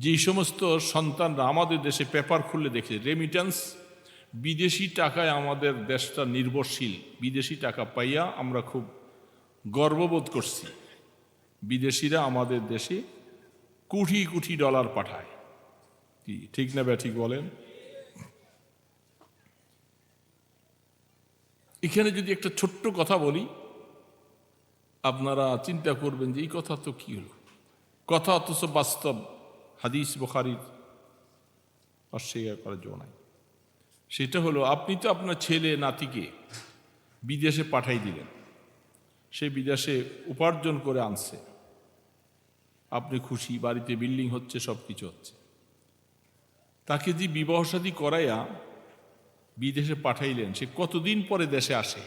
যে সমস্ত সন্তানরা আমাদের দেশে পেপার খুললে দেখে রেমিটেন্স, বিদেশি টাকায় আমাদের দেশটা নির্ভরশীল, বিদেশি টাকা পাইয়া আমরা খুব গর্ববোধ করছি। বিদেশিরা আমাদের দেশে কোটি কোটি ডলার পাঠায়, কি ঠিক না ঠিক বলেন? এখানে যদি একটা ছোট্ট কথা বলি, আপনারা চিন্তা করবেন যে এই কথা তো কি হলো, কথা অথচ বাস্তব, হাদিস বুখারীর অস্বীকার করার জন্য নাই। সেটা হলো, আপনি তো আপনার ছেলে নাতিকে বিদেশে পাঠাই দিলেন, সে বিদেশে উপার্জন করে আনছে, আপনি খুশি, বাড়িতে বিল্ডিং হচ্ছে, সব কিছু হচ্ছে। তাকে যে বিবাহ শাদী করাইয়া বিদেশে পাঠাইলেন, সে কতদিন পরে দেশে আসে?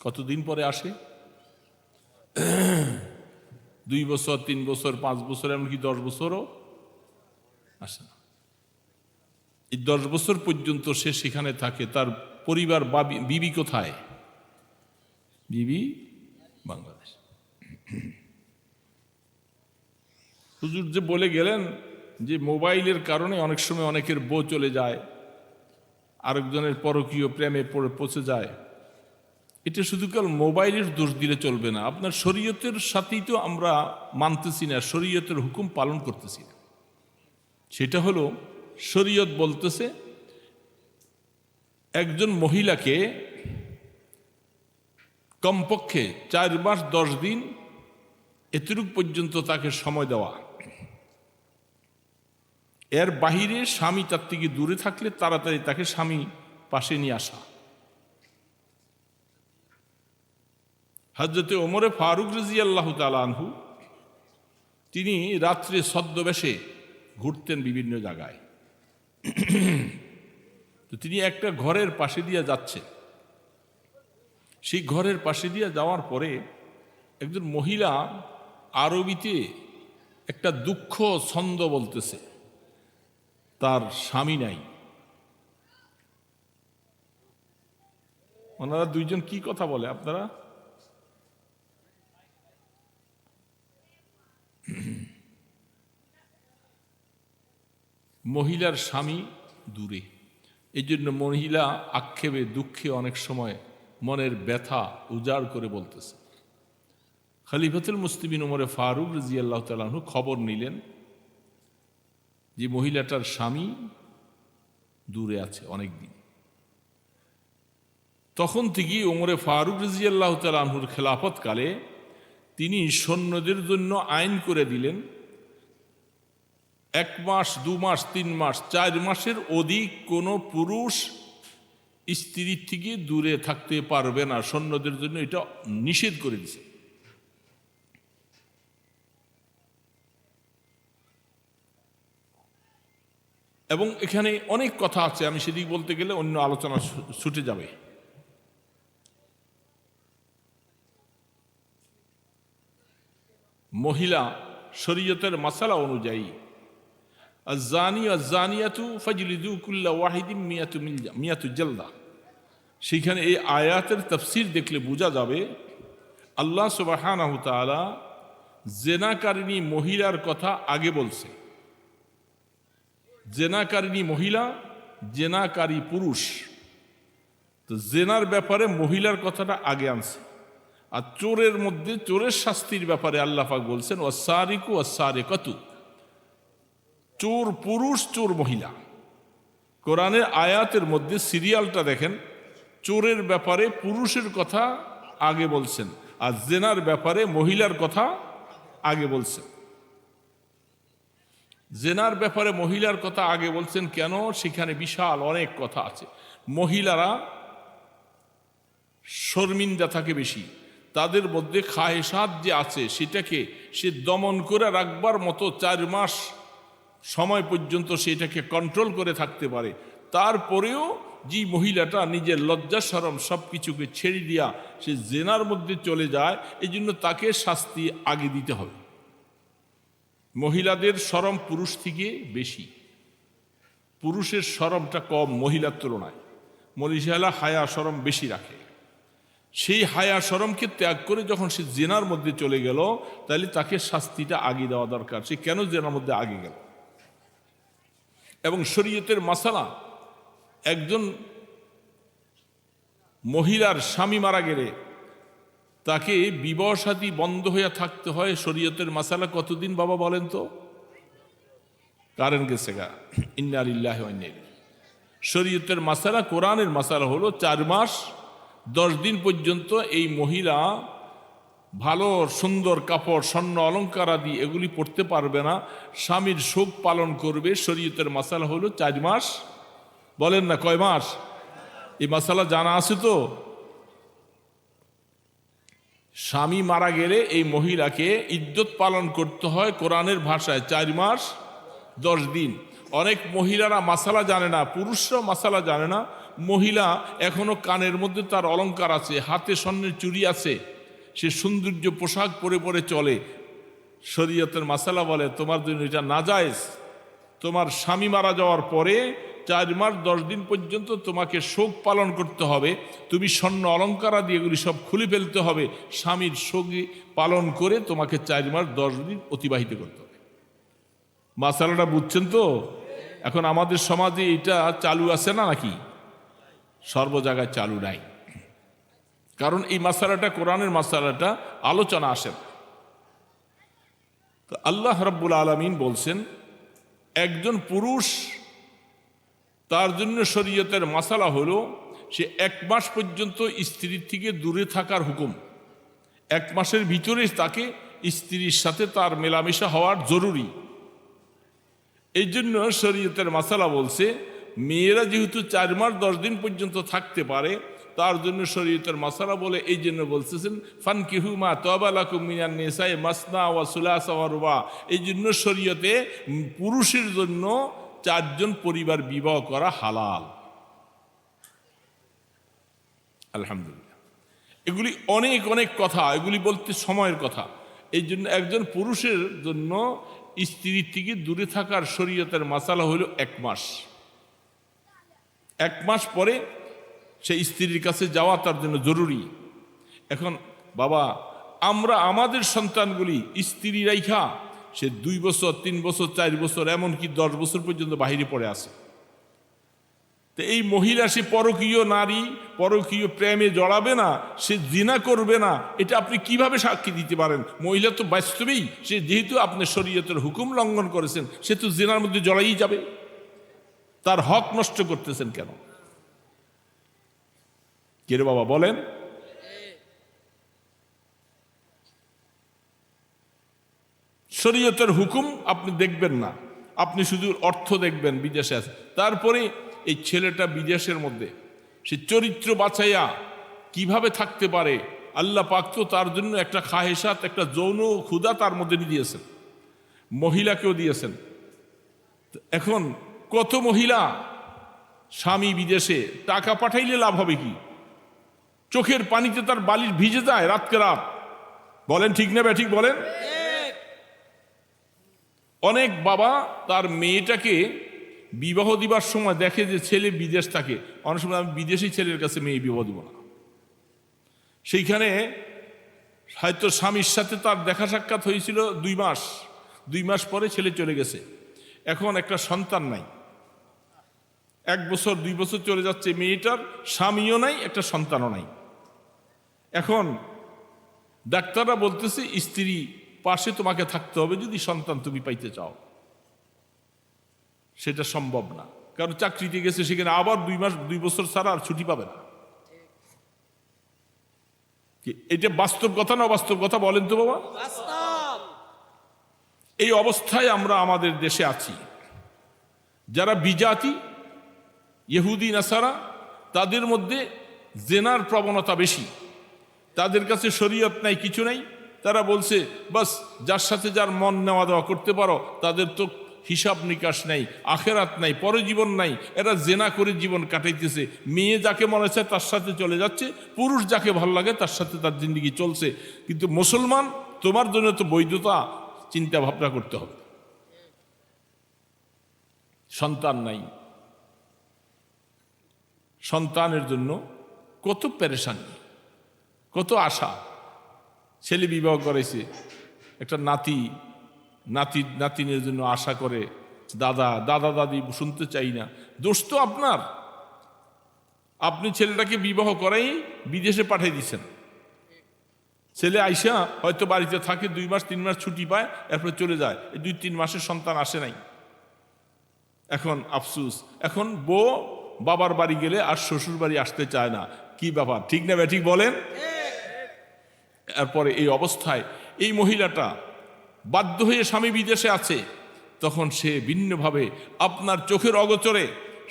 কতদিন পরে আসে? 2 বছর, 3 বছর, 5 বছর, এমনকি 10 বছরও আসে না। এই 10 বছর পর্যন্ত সে সেখানে থাকে, তার পরিবার বিবি কোথায়? বিবি বাংলাদেশ। হুজুর যে বলে গেলেন যে মোবাইলের কারণে অনেক সময় অনেকের বউ চলে যায়, আরেকজনের পরকীয় প্রেমে পৌঁছে যায়, এটা শুধু কেবল মোবাইলের দোষ দিলে চলবে না। আপনার শরীয়তের সাথেই তো আমরা মানতেছি না, শরীয়তের হুকুম পালন করতেছি না। সেটা হলো, শরীয়ত বলতেছে একজন মহিলাকে কমপক্ষে 4 মাস 10 দিন এতটুক পর্যন্ত তাকে সময় দেওয়া, এর বাহিরে স্বামী তার থেকে দূরে থাকলে তাড়াতাড়ি তাকে স্বামী পাশে নিয়ে আসা। হযরতে ওমরে ফারুক রাদিয়াল্লাহু তাআলা আনহু, তিনি রাত্রে ছদ্মবেশে ঘুরতেন বিভিন্ন জায়গায়। তো তিনি একটা ঘরের পাশে দিয়ে যাচ্ছেন, সেই ঘরের পাশে দিয়ে যাওয়ার পরে একজন মহিলা আরবিতে একটা দুঃখ ছন্দ বলতেছে, তার স্বামী নাই। ওনারা দুইজন কি কথা বলে আপনারা? মহিলার স্বামী দূরে, এই জন্য মহিলা আক্ষেপে দুঃখে অনেক সময় মনের ব্যথা উজাড় করে বলতেছে। খলিফাতুল মুসলিমিন ওমরে ফারুক রাদিয়াল্লাহু তাআলা আনহু খবর নিলেন যে মহিলাটার স্বামী দূরে আছে অনেক দিন। তখন থেকেই ওমরে ফারুক রাদিয়াল্লাহু তাআলা আনহুর খেলাফতকালে তিনি সৈন্যদের জন্য আইন করে দিলেন, 1 মাস, 2 মাস, 3 মাস, 4 মাসের অধিক কোনো পুরুষ স্ত্রীর থেকে দূরে থাকতে পারবে না। সৈন্যদের জন্য এটা নিষেধ করে দিয়েছে। এবং এখানে অনেক কথা আছে, আমি সেদিক বলতে গেলে অন্য আলোচনা ছুটে যাবে। মহিলা শরীয়তের মাসালা অনুযায়ী আয-যানি ওয়াজ-যানিয়াতু ফাজলিদু কুল্লা ওয়াহিদিন মিয়াতু জালদা। সেখানে এই আয়াতের তাফসীর দেখলে বোঝা যাবে, আল্লাহ সুবহানাহু ওয়া তাআলা জেনাকারিনী মহিলার কথা আগে বলছে। জেনাকারিনী মহিলা, জেনাকারী পুরুষ, তো জেনার ব্যাপারে মহিলার কথাটা আগে আনছে। আর চোরের মধ্যে চোরের শাস্তির ব্যাপারে আল্লাহ পাক বলছেন ওয়াস-সারিকু ওয়াস-সারিকাতু, চোর পুরুষ, চোর মহিলা। কোরআনের আয়াতের মধ্যে সিরিয়ালটা দেখেন, চোরের ব্যাপারে পুরুষের কথা আগে বলছেন, আর জেনার ব্যাপারে মহিলার কথা আগে বলছেন। জেনার ব্যাপারে মহিলার কথা আগে বলছেন কেন? সেখানে বিশাল অনেক কথা আছে। মহিলারা শর্মিন্দা থাকে বেশি, তাদের মধ্যে খায়েশাত যে আছে সেটাকে সে দমন করে রাখবার মতো 4 মাস সময় পর্যন্ত সেটাকে কন্ট্রোল করে থাকতে পারে। তারপরেও যে মহিলাটা নিজের লজ্জা শরম সব কিছুকে ছেড়ে দিয়া সে জেনার মধ্যে চলে যায়, এই জন্য তাকে শাস্তি আগে দিতে হবে। মহিলাদের শরম পুরুষ থেকে বেশি, পুরুষের শরমটা কম মহিলার তুলনায়। মহিলা হায়া শরম বেশি রাখে। সেই হায়া শরমকে ত্যাগ করে যখন সে জেনার মধ্যে চলে গেল, তাহলে তাকে শাস্তিটা আগে দেওয়া দরকার। সে কেন জেনার মধ্যে আগে গেল? এবং শরীয়তের মাসালা, একজন মহিলার স্বামী মারা গেলে তাকে বিবাহ শাদী বন্ধ হইয়া থাকতে হয়। শরীয়তের মাসালা কতদিন বাবা বলেন তো? কারেন্ট গেছে গা, ইন্না লিল্লাহি ওয়া ইন্না ইলাইহি। শরীয়তের মাসালা, কোরআনের মাসালা হলো 4 মাস 10 দিন পর্যন্ত এই মহিলা ভালো সুন্দর কাপড়, স্বর্ণ অলঙ্কার আদি এগুলি পড়তে পারবে না, স্বামীর শোক পালন করবে। শরীয়তের মাসালা হলো 4 মাস। বলেন না কয় মাস? এই মাসালা জানা আছে তো? স্বামী মারা গেলে এই মহিলাকে ইদ্যত পালন করতে হয় কোরআনের ভাষায় 4 মাস 10 দিন। অনেক মহিলারা মাসালা জানে না, পুরুষরাও মাসালা জানে না। মহিলা এখনো কানের মধ্যে তার অলঙ্কার আছে, হাতে স্বর্ণের চুড়ি আছে, সে সৌন্দর্য পোশাক পরে পরে চলে। শরীয়তের মাসালা বলে তোমার জন্য এটা নাজায়েজ। তোমার স্বামী মারা যাওয়ার পরে 4 মাস 10 দিন পর্যন্ত তোমাকে শোক পালন করতে হবে। তুমি স্বর্ণ অলঙ্কার আদি এগুলি সব খুলে ফেলতে হবে। স্বামীর শোক পালন করে তোমাকে 4 মাস 10 দিন অতিবাহিত করতে হবে। মাসালাটা বুঝছেন তো? এখন আমাদের সমাজে এটা চালু আছে না নাকি? সর্ব জায়গায় চালু নাই, কারণ এই মাসালাটা, কোরআনের মাসালাটা আলোচনা আসে না। তো আল্লাহ রাব্বুল আলামিন বলছেন, একজন পুরুষ, তার জন্য শরীয়তের মাসালা হলো সে 1 মাস পর্যন্ত স্ত্রীর থেকে দূরে থাকার হুকুম। 1 মাসের ভিতরে তাকে স্ত্রীর সাথে তার মেলামেশা হওয়ার জরুরি। এই জন্য শরীয়তের মাসালা বলছে মেয়েরা যেহেতু 4 মাস 10 দিন পর্যন্ত থাকতে পারে, তার জন্য শরীয়তের মাসালা বলে, এই জন্য বলতেছেন ফানকিহু মা তাবা লাকুম মিনান নিসাই মাসনা ওয়া সুলাসা ওয়া রুবা। এই জন্য শরীয়তে পুরুষের জন্য 4 জন পরিবার বিবাহ করা হালাল। আলহামদুলিল্লাহ। এগুলি অনেক অনেক কথা, এগুলি বলতে সময়ের কথা। এই জন্য একজন পুরুষের জন্য স্ত্রীর থেকে দূরে থাকার শরীয়তের মাসালা হলো 1 মাস। 1 মাস পরে সে স্ত্রীর কাছে যাওয়া তার জন্য জরুরি। এখন বাবা, আমরা আমাদের সন্তানগুলি স্ত্রী রাইখা সে 2 বছর 3 বছর 4 বছর এমনকি 10 বছর পর্যন্ত বাহিরে পড়ে আসে। তো এই মহিলা সে পরকীয় নারী, পরকীয় প্রেমে জড়াবে না, সে জিনা করবে না, এটা আপনি কিভাবে সাক্ষী দিতে পারেন? মহিলা তো বাস্তবেই, সে যেহেতু আপনি শরীয়তের হুকুম লঙ্ঘন করেছেন, সে তো জিনার মধ্যে জড়াই যাবে। তার হক নষ্ট করতেছেন কেন? কে রে বাবা বলেন? শরীয়তের হুকুম আপনি দেখবেন না, আপনি শুধু অর্থ দেখবেন বিদেশে আছে। তারপরে এই ছেলেটা বিদেশের মধ্যে সে চরিত্র বাছাইয়া কিভাবে থাকতে পারে, আল্লাহ পাক তো তার জন্য একটা খাহেসাত, একটা যৌন ক্ষুধা তার মধ্যে দিয়েছেন, মহিলাকেও দিয়েছেন। এখন কত মহিলা স্বামী বিদেশে, টাকা পাঠাইলে লাভ হবে কি? চোখের পানিতে তার বালিশ ভিজে যায় রাতকে রাত। বলেন ঠিক না ঠিক বলেন? অনেক বাবা তার মেয়েটাকে বিবাহ দিবার সময় দেখে যে ছেলে বিদেশ থাকে, অনেক সময় আমি বিদেশি ছেলের কাছে মেয়ে বিবাহ দিব না। সেইখানে হয়তো স্বামীর সাথে তার দেখা সাক্ষাৎ হয়েছিল 2 মাস, 2 মাস পরে ছেলে চলে গেছে। এখন একটা সন্তান নাই, 1 বছর 2 বছর চলে যাচ্ছে, মেয়েটার স্বামীও নাই, একটা সন্তানও নাই। এখন ডাক্তাররা বলতেছে স্ত্রী পাশে তোমাকে থাকতে হবে যদি সন্তান তুমি পাইতে চাও। সেটা সম্ভব না, কারণ চাকরিতে গেছে, সেখানে আবার 2 মাস 2 বছর ছাড়া আর ছুটি পাবে না। এটা বাস্তব কথা না অবাস্তব কথা বলেন তো বাবা? এই অবস্থায় আমরা আমাদের দেশে আছি। যারা বিজাতি ইহুদি নাসারা, তাদের মধ্যে জেনার প্রবণতা বেশি। তাদের কাছে শরীয়ত নাই, কিছু নাই। তারা বলছে বাস যার সাথে যার মন নেওয়া দেওয়া করতে পারো, তাদের তো হিসাব নিকাশ নাই, আখেরাত নাই, পরজীবন নাই। এরা জেনা করে জীবন কাটাইতেছে। মেয়ে যাকে মনে চায় তার সাথে চলে যাচ্ছে, পুরুষ যাকে ভালো লাগে তার সাথে তার জিন্দগি চলছে। কিন্তু মুসলমান, তোমার জন্য তো বৈধতা চিন্তা ভাবনা করতে হবে। সন্তান নাই, সন্তানের জন্য কত পেরেশানি। কত আশা, ছেলে বিবাহ করেছে, একটা নাতিনের জন্য আশা করে, দাদা দাদি শুনতে চাই না। দোষ তো আপনার, আপনি ছেলেটাকে বিবাহ করাই বিদেশে পাঠিয়ে দিচ্ছেন। ছেলে আইসা হয়তো বাড়িতে থাকে 2 মাস 3 মাস ছুটি পায়, এরপরে চলে যায়, এই 2-3 মাসের সন্তান আসে নাই। এখন আফসুস, এখন বউ বাবার বাড়ি গেলে আর শ্বশুর বাড়ি আসতে চায় না। কি ব্যাপার, ঠিক না ঠিক বলেন? এরপরে এই অবস্থায় এই মহিলাটা বাধ্য হয়ে স্বামী বিদেশে আছে, তখন সে ভিন্নভাবে আপনার চোখের অগোচরে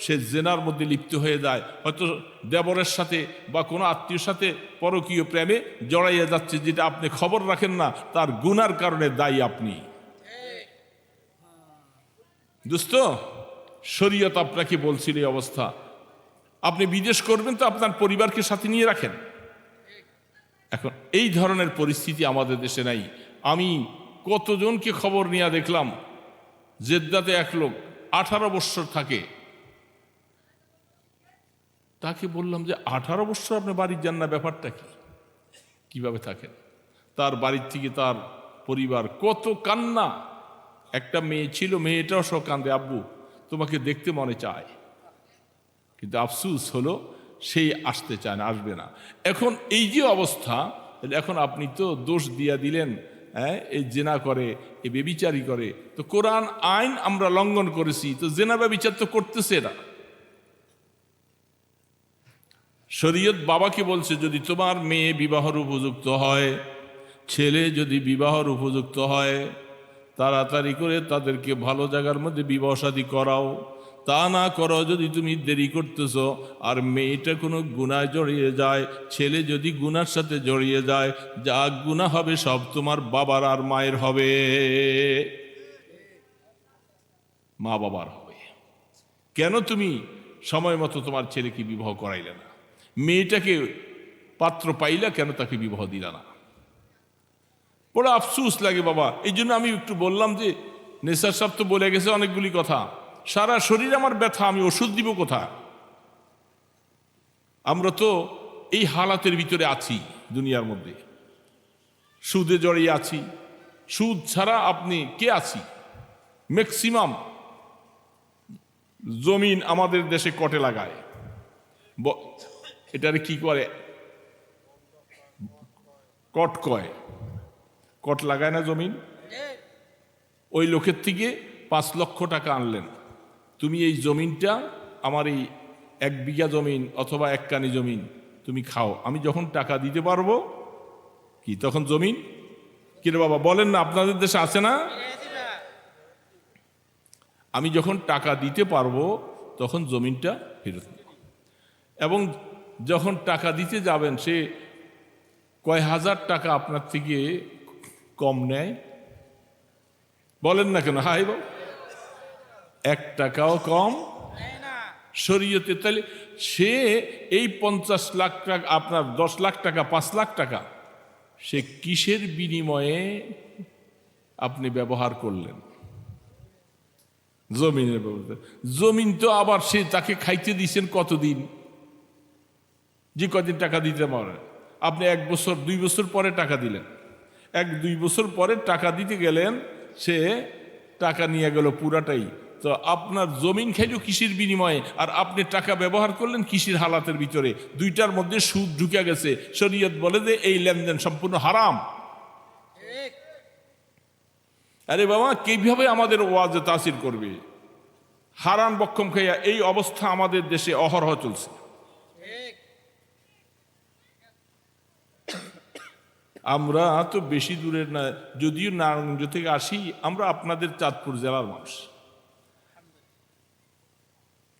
সে জেনার মধ্যে লিপ্ত হয়ে যায়। হয়তো দেবরের সাথে বা কোনো আত্মীয়ের সাথে পরকীয় প্রেমে জড়াইয়া যাচ্ছে, যেটা আপনি খবর রাখেন না, তার গুনার কারণে দায়ী আপনি। দোস্ত, শরীয়ত আপনাকে বলছিল এই অবস্থা, আপনি বিদেশ করবেন তো আপনার পরিবারকে সাথে নিয়ে রাখেন। এখন এই ধরনের পরিস্থিতি আমাদের দেশে নাই। আমি কতজনকে খবর নিয়ে দেখলাম, জেদ্দাতে এক লোক 18 বৎসর থাকে, তাকে বললাম যে 18 বৎসর আপনি বাড়ির যান না, ব্যাপারটা কি, কিভাবে থাকেন? তার বাড়ির থেকে তার পরিবার কত কান্না। একটা মেয়ে ছিল, মেয়েটাও সব কান্দে, আব্বু তোমাকে দেখতে মনে চায়, কিন্তু আফসুস হলো সেই আসতে চায় না, আসবে না। এখন এই যে অবস্থা, এখন আপনি তো দোষ দিয়া দিলেন, হ্যাঁ, এই জেনা করে, এই বেবিচারি করে, তো কোরআন আইন আমরা লঙ্ঘন করেছি, তো জেনা বেবিচার তো করতেছে এরা। শরীয়ত বাবাকে বলছে, যদি তোমার মেয়ে বিবাহর উপযুক্ত হয়, ছেলে যদি বিবাহর উপযুক্ত হয়, তাড়াতাড়ি করে তাদেরকে ভালো জায়গার মধ্যে বিবাহ শাদী করাও। তা না করো, যদি তুমি দেরি করতেছ, আর মেয়েটা কোনো গুনায় জড়িয়ে যায়, ছেলে যদি গুনার সাথে জড়িয়ে যায়, যা গুনাহ হবে সব তোমার বাবার আর মায়ের হবে, মা বাবার হবে। কেন তুমি সময় মতো তোমার ছেলেকে বিবাহ করাইলে না? মেয়েটাকে পাত্র পাইলা, কেন তাকে বিবাহ দিলা না? বড় আফসুস লাগে বাবা। এই জন্য আমি একটু বললাম যে নেসার সাহেব তো বলে গেছে অনেকগুলি কথা, সারা শরীর আমার ব্যথা, আমি ওষুধ দিব কোথায়? আমরা তো এই হালাতের ভিতরে আছি দুনিয়ার মধ্যে, সুদে জড়িয়ে আছি। সুদ ছাড়া আপনি কে আছি? ম্যাক্সিমাম জমিন আমাদের দেশে কটে লাগায়, এটারে কি করে, কট কয়, কট লাগায় না জমিন। ওই লোকের থেকে 5 লক্ষ টাকা আনলেন, তুমি এই জমিনটা, আমার এই 1 বিঘা জমিন অথবা 1 কানি জমিন তুমি খাও, আমি যখন টাকা দিতে পারবো, কি তখন জমিন কিরে বাবা বলেন না, আপনাদের দেশে আছে না? আমি যখন টাকা দিতে পারবো তখন জমিনটা ফেরত নেব। এবং যখন টাকা দিতে যাবেন, সে কয় হাজার টাকা আপনার থেকে কম নেয়, বলেন না কেন? হাই বাবা, 1 টাকাও কম শরীয়তে। তাহলে সে এই 50 লাখ টাকা, আপনার 10 লাখ টাকা, 5 লাখ টাকা, সে কিসের বিনিময়ে আপনি ব্যবহার করলেন? জমিনের ব্যবস্থা। জমিন তো আবার সে তাকে খাইতে দিয়েছেন কতদিন, যে কদিন টাকা দিতে পারে। আপনি 1 বছর 2 বছর পরে টাকা দিলেন, 1-2 বছর পরে টাকা দিতে গেলেন, সে টাকা নিয়ে গেল পুরাটাই। তো আপনার জমিন খাইল কৃষির বিনিময়ে, আর আপনি টাকা ব্যবহার করলেন কৃষির হালাতের ভিতরে, দুইটার মধ্যে সুদ ঢুকে গেছে। শরীয়ত বলে যে এই লেনদেন সম্পূর্ণ হারাম। আরে বাবা, কিভাবে আমাদের ওয়াজে তাসির করবে? হারাম বক্ষম খাইয়া এই অবস্থা আমাদের দেশে অহরহ চলছে। আমরা তো বেশি দূরের না, যদিও নারায়ণগঞ্জ থেকে আসি, আমরা আপনাদের চাঁদপুর জেলার মানুষ।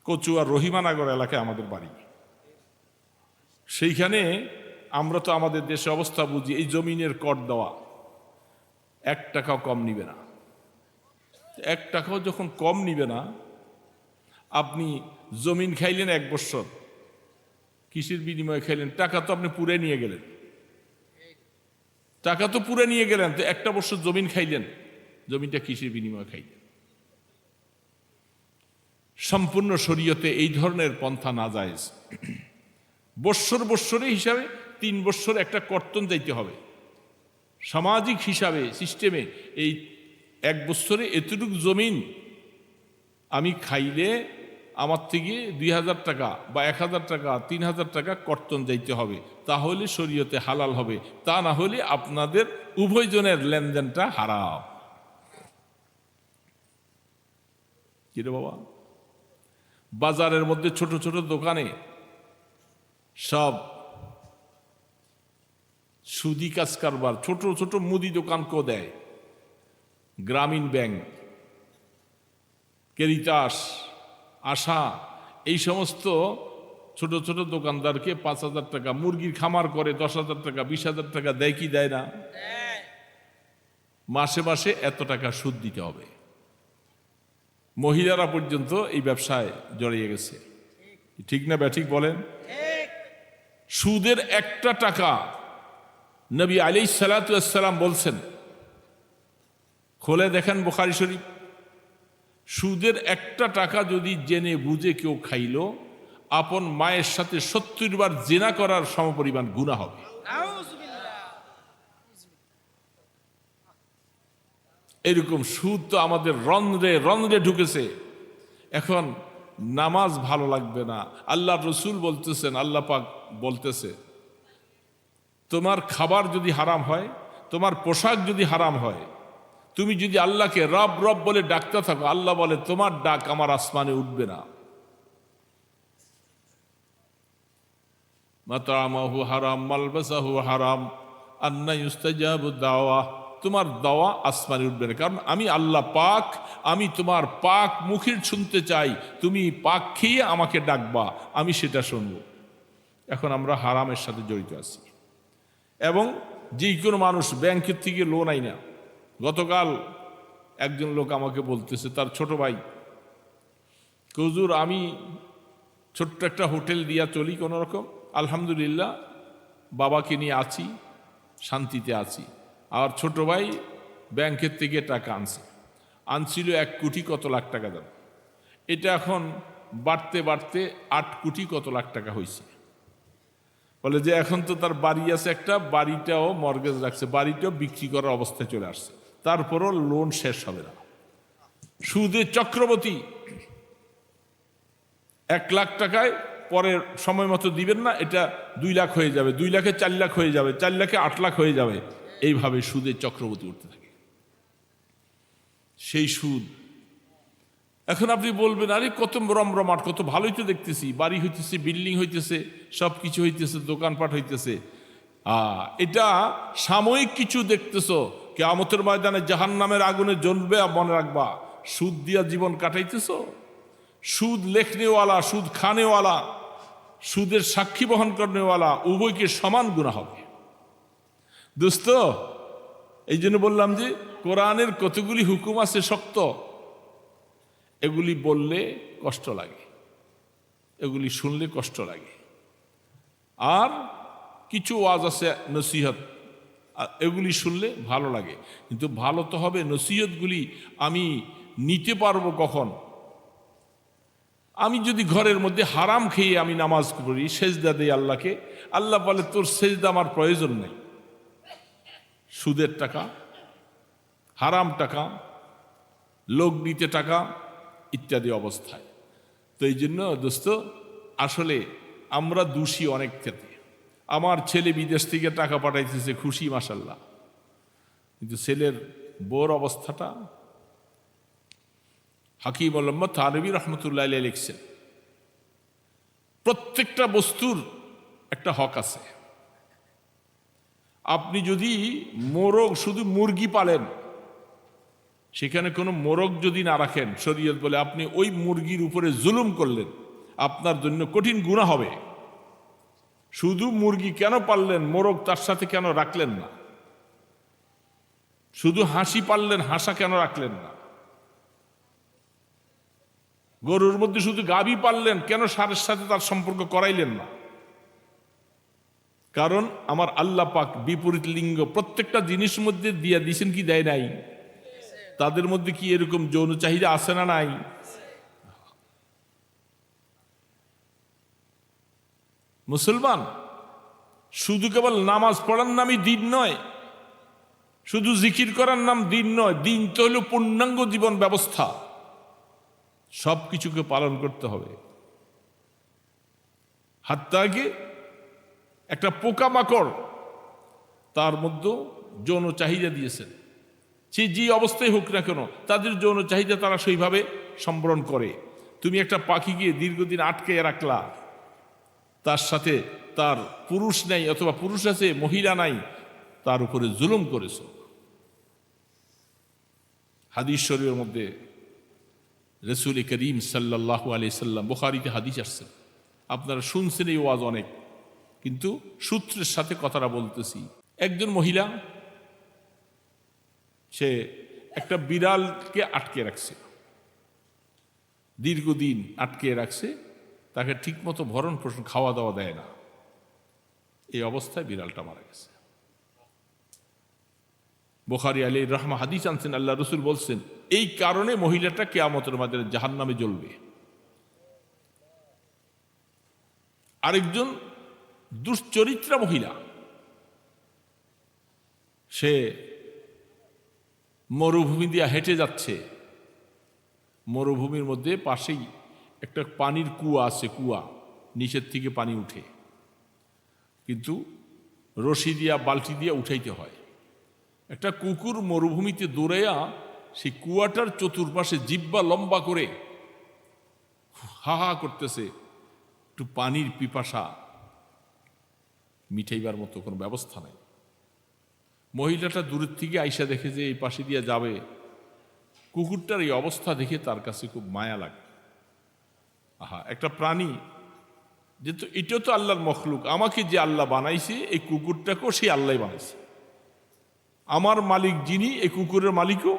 কচুয়া রহিমানগর এলাকায় আমাদের বাড়ি। সেইখানে আমরা তো আমাদের দেশে অবস্থা বুঝি, এই জমিনের কর দেওয়া 1 টাকাও কম নিবে না। 1 টাকাও যখন কম নিবে না, আপনি জমিন খাইলেন 1 বছর, কৃষির বিনিময়ে খাইলেন, টাকা তো আপনি পুরে নিয়ে গেলেন, টাকা তো পুরে নিয়ে গেলেন, তো 1টা বছর জমিন খাইলেন, জমিনটা কৃষির বিনিময়ে খাইলেন। সম্পূর্ণ শরীয়তে এই ধরনের পন্থা নাজায়েজ। বৎসরে হিসাবে 3 বছর একটা কর্তন যাইতে হবে। সামাজিক হিসাবে সিস্টেমে এই 1 বছরে এতটুকু জমিন আমি খাইলে আমার থেকে 2000 টাকা বা 1000 টাকা 3000 টাকা কর্তন যাইতে হবে, তাহলে শরীয়তে হালাল হবে। তা না হলে আপনাদের উভয়জনের লেনদেনটা হারাম। কি রে বাবা, বাজারের মধ্যে ছোট ছোট দোকানে সব সুদি কাজ কারবার, ছোট ছোট মুদি দোকান দেয়, গ্রামীণ ব্যাংক, ক্যারিটাস, আশা, এই সমস্ত ছোট ছোট দোকানদারকে 5000 টাকা, মুরগির খামার করে 10,000 টাকা 20,000 টাকা দেয় কি দেয় না? মাসে মাসে এত টাকা সুদ দিতে হবে। মহিলারা পর্যন্ত এই ব্যবসায় জড়িয়ে গেছে। ঠিক না ব্যাঠিক বলেন? সুদের একটা টাকা নবী আলাইহিস সালাতু ওয়াস সালাম বলছেন, খুলে দেখেন বুখারী শরীফ, সুদের একটা টাকা যদি জেনে বুঝে কেউ খাইল, আপন মায়ের সাথে 70 বার জিনা করার সমপরিমাণ গুনাহ হবে। এরকম সুদ তো আমাদের রন্ধ্রে রন্ধ্রে ঢুকেছে। এখন নামাজ ভালো লাগবে না। আল্লাহ রসুল বলতেছেন, আল্লাহ পাক বলতেছে, তোমার খাবার যদি হারাম হয়, তোমার পোশাক যদি হারাম হয়, তুমি যদি আল্লাহকে রব রব বলে ডাকতে থাকো, আল্লাহ বলে তোমার ডাক আমার আসমানে উঠবে না। মাতামাহু হারাম মালবাসাহু হারাম আন্না ইউস্তাজাবু দাওয়া, তোমার দাওয়া আসমানে উঠবে না। কারণ আমি আল্লাহ পাক, আমি তোমার পাক মুখের শুনতে চাই, তুমি পাক খেয়ে আমাকে ডাকবা, আমি সেটা শুনবো। এখন আমরা হারামের সাথে জড়িত আছি। এবং যে কোনো মানুষ ব্যাংকের থেকে লোন আই না। গতকাল একজন লোক আমাকে বলতেছে, তার ছোট ভাই, হুজুর আমি ছোট্ট একটা হোটেল দিয়া চলি কোনো রকম, আলহামদুলিল্লাহ বাবাকে নিয়ে আছি, শান্তিতে আছি। আর ছোট ভাই ব্যাংকের থেকে টাকা আনছিল 1 কোটি কত লাখ টাকা দাম। এটা এখন বাড়তে বাড়তে 8 কোটি কত লাখ টাকা হয়েছে। বলে যে এখন তো তার বাড়ি আছে একটা, বাড়িটাও মর্গেজ রাখছে, বাড়িটাও বিক্রি করার অবস্থায় চলে আসছে, তারপরও লোন শেষ হবে না। সুদের চক্রবর্তী 1 লাখ টাকায় পরের সময় মতো দিবেন না, এটা 2 লাখ হয়ে যাবে, 2 লাখে 4 লাখ হয়ে যাবে, 4 লাখে 8 লাখ হয়ে যাবে। এইভাবে সুদের চক্রবর্তী উঠতে থাকে। সেই সুদ এখন আপনি বলবেন, আরে কত রমরমাট, কত ভালোই তো দেখতেছি, বাড়ি হইতেছে, বিল্ডিং হইতেছে, সব কিছু হইতেছে, দোকানপাট হইতেছে। এটা সাময়িক কিছু দেখতেছো, কিয়ামতের ময়দানে জাহান্নামের আগুনে জ্বলবে, মনে রাখবা। সুদ দিয়া জীবন কাটাইতেছো। সুদ লেখনেওয়ালা, সুদ খানেওয়ালা, সুদের সাক্ষী বহন করনেওয়ালা উভয়কে সমান গুনাহ হবে। দোস্ত, এই জন্য বললাম যে কোরআনের কতগুলি হুকুম আছে শক্ত, এগুলি বললে কষ্ট লাগে, এগুলি শুনলে কষ্ট লাগে। আর কিছু ওয়াজ আছে নসিহত, এগুলি শুনলে ভালো লাগে। কিন্তু ভালো তো হবে, নসিহতগুলি আমি নিতে পারবো কখন? আমি যদি ঘরের মধ্যে হারাম খেয়ে আমি নামাজ পড়ি, সেজদা দেই আল্লাহকে, আল্লাহ বলে তোর সেজদা আমার প্রয়োজন নেই। সুদের টাকা, হারাম টাকা, লোক নিতে টাকা ইত্যাদি অবস্থায়। তো এই জন্য দোস্ত, আসলে আমরা দোষী অনেক ক্ষেত্রে। আমার ছেলে বিদেশ থেকে টাকা পাঠাইতেছে, খুশি মাশাল্লাহ, কিন্তু ছেলের বউর অবস্থাটা। হাকিম মোহাম্মদ থানভী রহমতুল্লাহ আলাইহি লিখছেন, প্রত্যেকটা বস্তুর একটা হক আছে। আপনি যদি মোরগ, শুধু মুরগি পালেন, সেখানে কোনো মোরগ যদি না রাখেন, শরীয়ত বলে আপনি ওই মুরগির উপরে জুলুম করলেন, আপনার জন্য কঠিন গুনাহ হবে। শুধু মুরগি কেন পাললেন, মোরগ তার সাথে কেন রাখলেন না? শুধু হাসি পাললেন, হাসা কেন রাখলেন না? গরুর মধ্যে শুধু গাভী পাললেন, কেন ষাঁড়ের সাথে তার সম্পর্ক করাইলেন না? কারণ আমার আল্লাহ পাক বিপরীত লিঙ্গ প্রত্যেকটা জিনিস মধ্যে দিয়ে দিয়েছেন, কি দেয় নাই? তাদের মধ্যে কি এরকম যৌন চাহিদা আছে না নাই? মুসলমান শুধু কেবল নামাজ পড়ার নামই দিন নয়, শুধু জিকির করার নাম দিন নয়, দিন তো হলো পূর্ণাঙ্গ জীবন ব্যবস্থা, সব কিছুকে পালন করতে হবে। হাত্তাকে একটা পোকামাকড় তার মধ্যে যৌন চাহিদা দিয়েছেন, সে যে অবস্থায় হোক না কেন তাদের যৌন চাহিদা তারা সেইভাবে সম্বরণ করে। তুমি একটা পাখিকে দীর্ঘদিন আটকে রাখলা, তার সাথে তার পুরুষ নাই অথবা পুরুষ আছে মহিলা নাই, তার উপরে জুলুম করেছ। হাদিস শরীফের মধ্যে রাসূল করিম সাল্লাল্লাহু আলাইহি সাল্লাম, বুখারীতে হাদিস আসছে, আপনারা শুনছেন এই ওয়াজ অনেক, কিন্তু সূত্রের সাথে কথাটা বলতেছি। একজন মহিলা সে একটা বিড়ালকে আটকে রাখছে, দীর্ঘদিন আটকে রাখছে, তাকে ঠিকমতো ভরণ পোষণ খাওয়া দাওয়া দেয় না, এই অবস্থায় বিড়ালটা মারা গেছে। বুখারী আলাইহির রাহমা হাদিস আনছেন, আল্লাহ রসুল বলছেন এই কারণে মহিলাটা কিয়ামতের মাঠে জাহান্নামে জ্বলবে। আরেকজন দুশ্চরিত্রা মহিলা, সে মরুভূমি দিয়ে হেঁটে যাচ্ছে, মরুভূমির মধ্যে পাশেই একটা পানির কুয়া আছে, কুয়া নিচের থেকে পানি উঠে, কিন্তু রশি দিয়া বালতি দিয়া উঠাইতে হয়। একটা কুকুর মরুভূমিতে দৌড়াইয়া সেই কুয়াটার চতুর্পাশে জিহ্বা লম্বা করে হা হা করতেছে, একটু পানির পিপাসা মিটাইবার মতো কোনো ব্যবস্থা নাই। মহিলাটা দূরের থেকে আইসা দেখে যে এই পাশে দিয়ে যাবে, কুকুরটার এই অবস্থা দেখে তার কাছে খুব মায়া লাগে। আহা, একটা প্রাণী, যেহেতু এটাও তো আল্লাহর মখলুক, আমাকে যে আল্লাহ বানাইছে এই কুকুরটাকেও সেই আল্লাহ বানাইছে, আমার মালিক যিনি এই কুকুরের মালিকও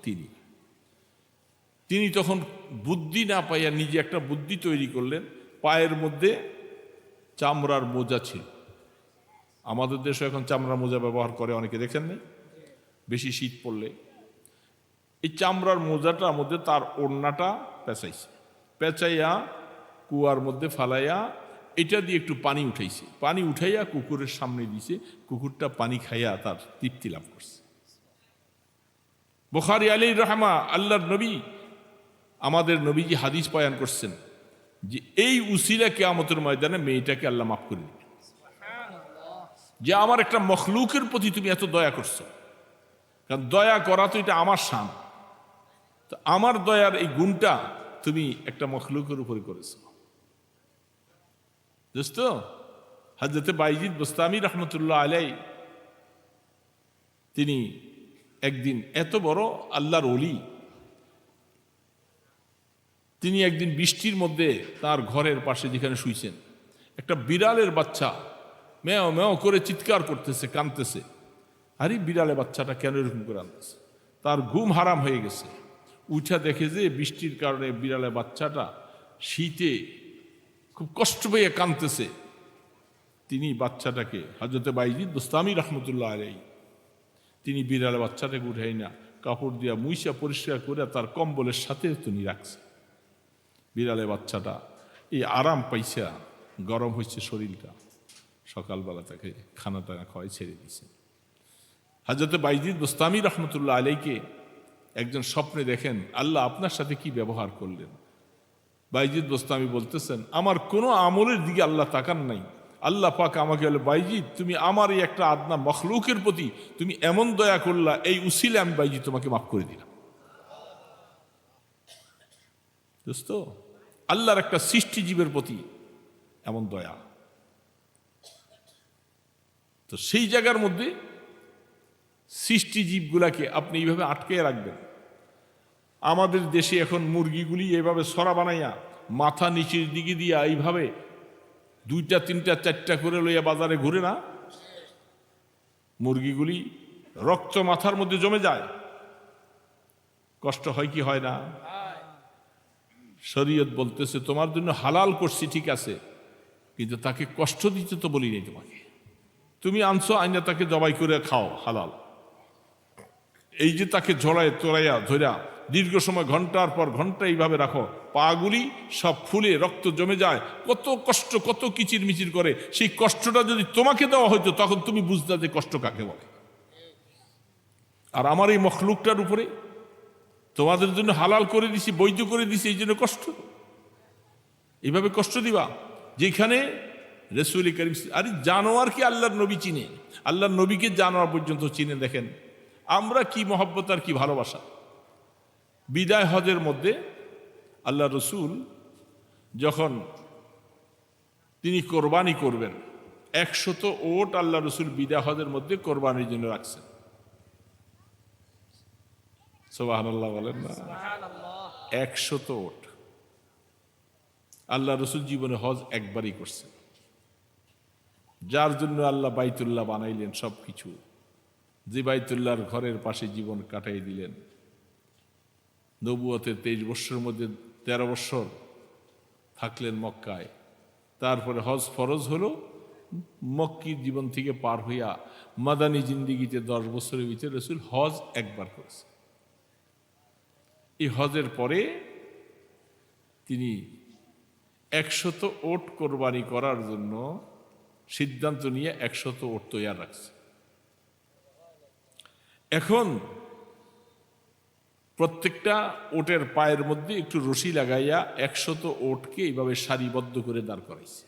তিনি। তিনি তখন বুদ্ধি না পাইয়া নিজে একটা বুদ্ধি তৈরি করলেন। পায়ের মধ্যে চামড়ার মোজা ছিল, আমাদের দেশে এখন চামড়ার মোজা ব্যবহার করে অনেকে, দেখেন নাই? বেশি শীত পড়লে এই চামড়ার মোজাটার মধ্যে তার ওড়নাটা পেঁচাইছে, পেঁচাইয়া কুয়ার মধ্যে ফালাইয়া এটা দিয়ে একটু পানি উঠাইছে, পানি উঠাইয়া কুকুরের সামনে দিছে, কুকুরটা পানি খাইয়া তার তৃপ্তি লাভ করছে। বুখারী আলাইহির রাহমা, আল্লাহর নবী, আমাদের নবীজি হাদিস বয়ান করছেন যে এই উসিলা কিয়ামতের ময়দানে মেয়েটাকে আল্লাহ মাফ করে দিবে, যে আমার একটা মখলুকের প্রতি তুমি এত দয়া করছো। কারণ দয়া করা তো এটা আমার শান, তো আমার দয়ার এই গুণটা তুমি একটা মখলুকের উপরে করেছো। দোস্ত, হযরতে বাইজিদ বুস্তামি রহমতুল্লাহ আলাইহি, তিনি একদিন, এত বড় আল্লাহর ওলি, তিনি একদিন বৃষ্টির মধ্যে তার ঘরের পাশে যেখানে শুইছেন, একটা বিড়ালের বাচ্চা মেও মেও করে চিৎকার করতেছে, কাঁদতেছে। আরে বিড়ালের বাচ্চাটা কেন এরকম করে আনতেছে? তার ঘুম হারাম হয়ে গেছে, উঠা দেখে যে বৃষ্টির কারণে বিড়ালের বাচ্চাটা শীতে খুব কষ্ট পেয়ে কাঁদতেছে। তিনি বাচ্চাটাকে, হযরতে বাইজিদ বুস্তামি রহমতুল্লাহ আলাইহি, তিনি বিড়ালের বাচ্চাটাকে উঠাই না, কাপড় দিয়া মুইসা পরিষ্কার করে তার কম্বলের সাথে তিনি রাখছে। বিড়ালের বাচ্চাটা এই আরাম পাইছা, গরম হয়েছে শরীরটা, সকালবেলা তাকে খানা টানা খাওয়াই ছেড়ে দিয়েছে। হযরতে বাইজিদ বুস্তামি রহমতুল্লাহ আলাইহিকে একজন স্বপ্নে দেখেন আল্লাহ আপনার সাথে কি ব্যবহার করলেন। বাইজিদ বুস্তামি বলতেছেন, আমার কোনো আমলের দিকে আল্লাহ তাকান নাই, আল্লাহ পাক আমাকে বলে, বাইজিদ তুমি আমার এই একটা আদনা মখলুকের প্রতি তুমি এমন দয়া করলা, এই উসিলে আমি বাইজিদ তোমাকে মাফ করে দিলাম। দোস্ত, আল্লাহর একটা সৃষ্টিজীবের প্রতি এমন দয়া, তো সেই জায়গার মধ্যে সৃষ্টিজীবগুলাকে আপনি এইভাবে আটকে রাখবেন। আমাদের দেশে এখন মুরগিগুলি এইভাবে সরা বানাইয়া মাথা নিচের দিকে দিয়া এইভাবে 2টা 3টা 4টা করে লইয়া বাজারে ঘুরে না, মুরগিগুলি রক্ত মাথার মধ্যে জমে যায়, কষ্ট হয় কি হয় না? শরীয়ত বলতেছে তোমার জন্য হালাল করছি, ঠিক আছে, কিন্তু তাকে কষ্ট দিতে তো বলি নাই তোমাকে। তুমি আনছো, আইনা তাকে জবাই করে খাও, হালাল। এই যে তাকে ঝড়ায় তোরাইয়া ধরা দীর্ঘ সময় ঘন্টার পর ঘন্টা এইভাবে রাখো, পাগুলি সব ফুলে রক্ত জমে যায়, কত কষ্ট, কত কিচির মিচির করে। সেই কষ্টটা যদি তোমাকে দেওয়া হইতো তখন তুমি বুঝতে যে কষ্ট কাকে বলে। আর আমার এই মখলুকটার উপরে তোমাদের জন্য হালাল করে দিছি, বৈধ করে দিছি, এই জন্য কষ্ট, এইভাবে কষ্ট দিবা যেখানে রাসূল করিম। আরে জানোয়ার কি আল্লাহর নবী চিনে? আল্লাহর নবীকে জানোয়ার পর্যন্ত চিনে। দেখেন আমরা কি মহব্বত আর কি ভালোবাসা। বিদায় হজের মধ্যে আল্লাহ রসুল যখন তিনি কোরবানি করবেন, 100 ওট আল্লাহ রসুল বিদায় হজের মধ্যে কোরবানির জন্য রাখছেন। সুবহানাল্লাহ বলেন না? 100 ওট আল্লাহ রসুল জীবনে হজ একবারই করছেন, যার জন্য আল্লাহ বাইতুল্লাহ বানাইলেন সবকিছু, যে বাইতুল্লাহর ঘরের পাশে জীবন কাটাই দিলেন। নবুয়তের 23 বৎসরের মধ্যে 13 বৎসর থাকলেন মক্কায়, তারপরে হজ ফরজ হলো। মক্কির জীবন থেকে পার হইয়া মাদানী জিন্দিগিতে 10 বছরের ভিতরে রসুল হজ একবার করেছে। এই হজের পরে তিনি 100 ওট কোরবানি করার জন্য সিদ্ধান্ত নিয়ে 100 ওট তৈয়ার রাখছে। এখন প্রত্যেকটা ওটের পায়ের মধ্যে একটু রশি লাগাইয়া 100 ওটকে এইভাবে সারিবদ্ধ করে দাঁড় করাইছে।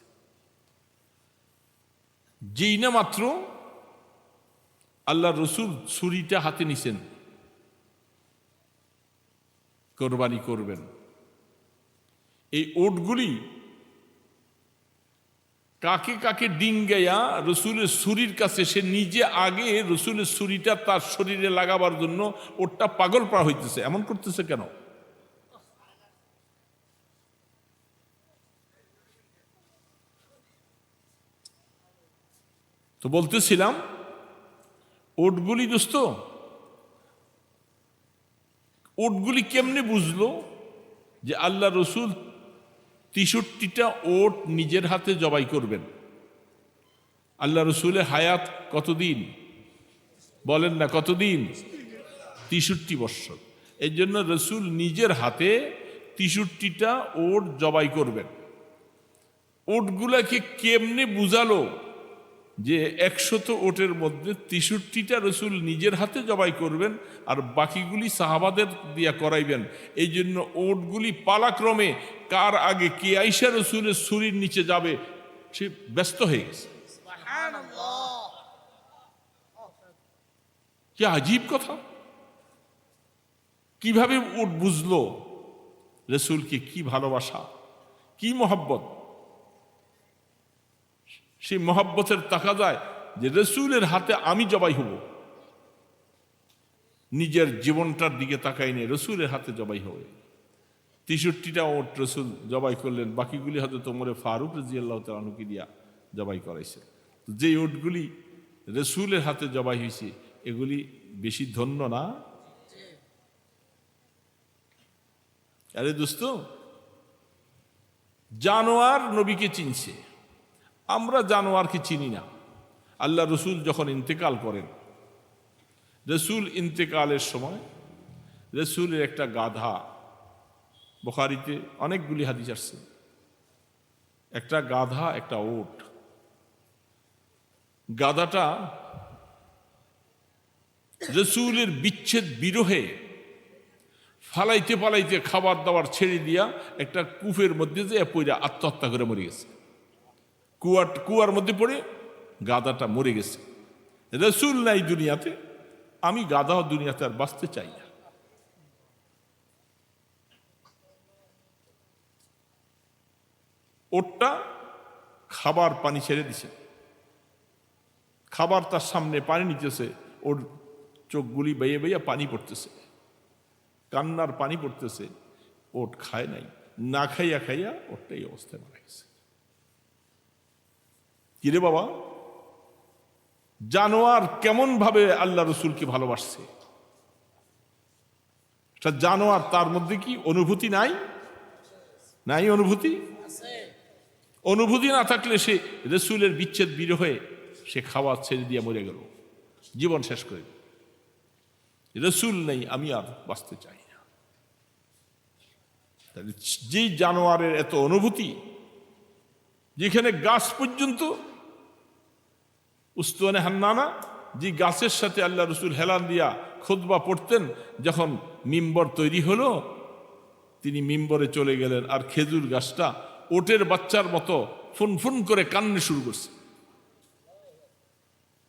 যেই না মাত্র আল্লাহ রসুল ছুরিটা হাতে নিছেন, কোরবানি করবেন, এই ওটগুলি কাকে কাকে ডিঙ্গাইয়া রসুলের ছুরির কাছে, সে নিজে আগে রসুলের ছুরিটা তার শরীরে লাগাবার জন্য ওটটা পাগল পাড়া হইতেছে। এমন করতেছে কেন? তো বলতেছিলাম ওটগুলি দোস্ত, ওটগুলি কেমনে বুঝলো যে আল্লাহ রসুল 63টা ওট নিজের হাতে জবাই করবেন? আল্লাহ রসুলের হায়াত কতদিন বলেন না? কতদিন? 63 বৎসর। এই জন্য রসুল নিজের হাতে 63টা ওট জবাই করবেন। ওটগুলাকে কেমনে বুঝালো যে 100 ওটের মধ্যে 63টা রসুল নিজের হাতে জবাই করবেন আর বাকিগুলি সাহাবাদের দিয়া করাইবেন? এই জন্য ওটগুলি পালাক্রমে কার আগে কে আইসা রসুলের ছুরির নিচে যাবে সে ব্যস্ত হয়ে গেছে। কি আজীব কথা! কিভাবে ওট বুঝলো রসুলকে কি ভালোবাসা, কি মহব্বত! সেই মহব্বতের তাকাজায় যে রসুলের হাতে আমি জবাই হব, নিজের জীবনটার দিকে তাকাই নিয়ে রসুলের হাতে জবাই হবে। 63টা ওট রসুল জবাই করলেন, বাকিগুলি হয়তো তোমরে ফারুক রাদিয়াল্লাহু তাআলা আনহুকে দিয়া জবাই করাইছে। যে ওটগুলি রসুলের হাতে জবাই হয়েছে এগুলি বেশি ধন্য না? আরে দোস্ত, জানোয়ার নবীকে চিনছে, আমরা জানোয়ারকে চিনি না। আল্লাহ রসুল যখন ইন্তেকাল করেন, রসুল ইন্তেকালের সময় রসুলের একটা গাধা, বুখারীতে অনেকগুলি হাদিস আসছে, একটা গাধা একটা ওট। গাধাটা রসুলের বিচ্ছেদ বিরহে ফালাইতে পালাইতে খাবার দাবার ছেড়ে দিয়া একটা কূপের মধ্যে যে পইরা আত্মহত্যা করে মরে গেছে। কুয়ার মধ্যে পড়ে গাধাটা মরে গেছে। রসুল নাই দুনিয়াতে, আমি গাধা দুনিয়াতে আর বাঁচতে চাই না। ওটটা খাবার পানি ছেড়ে দিছে, খাবার তার সামনে পানি নিতেছে, ওর চোখগুলি বেয়ে বেয়ে পানি পড়তেছে, কান্নার পানি পড়তেছে। ওট খায় নাই, না খাইয়া খাইয়া ওটটা এই অবস্থায় মারা গেছে। কিরে বাবা, জানোয়ার কেমন ভাবে আল্লাহ রসুলকে ভালোবাসছে! জানোয়ার, তার মধ্যে কি অনুভূতি নাই? নাই অনুভূতি? অনুভূতি না থাকলে সে রসুলের বিচ্ছেদ বিরহে সে খাওয়া ছেড়ে দিয়ে মরে গেল, জীবন শেষ করে। রসুল নেই, আমি আর বাঁচতে চাই না। তাহলে যেই জানোয়ারের এত অনুভূতি, যেখানে গাছ পর্যন্ত উস্তুয়ানে হান্নানা, যে গাছের সাথে আল্লাহ রসুল হেলান দিয়া খুতবা পড়তেন, যখন মিম্বর তৈরি হলো তিনি মিম্বরে চলে গেলেন, আর খেজুর গাছটা ওটের বাচ্চার মতো ফুনফুন করে কান্না শুরু করছে।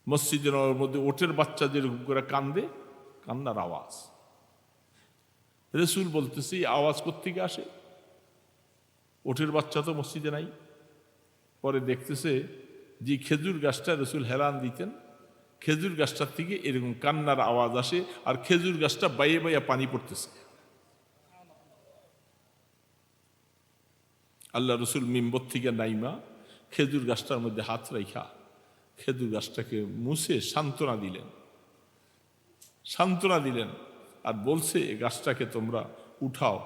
মসজিদের মধ্যে ওটের বাচ্চা যেরকম করে কান্দে, কান্নার আওয়াজ। রসুল বলতেছে এই আওয়াজ কোত্থেকে আসে? ওটের বাচ্চা তো মসজিদে নাই। পরে দেখতেছে যে খেজুর গাছটা রসুল হেলান দিতেন, খেজুর গাছটার থেকে এরকম কান্নার আওয়াজ আসে, আর খেজুর গাছটা বাইয়ে বাইয়া পানি পড়তেছে। আল্লাহ রসুল মিম্বর থেকে নাইমা খেজুর গাছটার মধ্যে হাত রাইখা খেজুর গাছটাকে মুছে সান্ত্বনা দিলেন, আর বলছে এই গাছটাকে তোমরা উঠাও,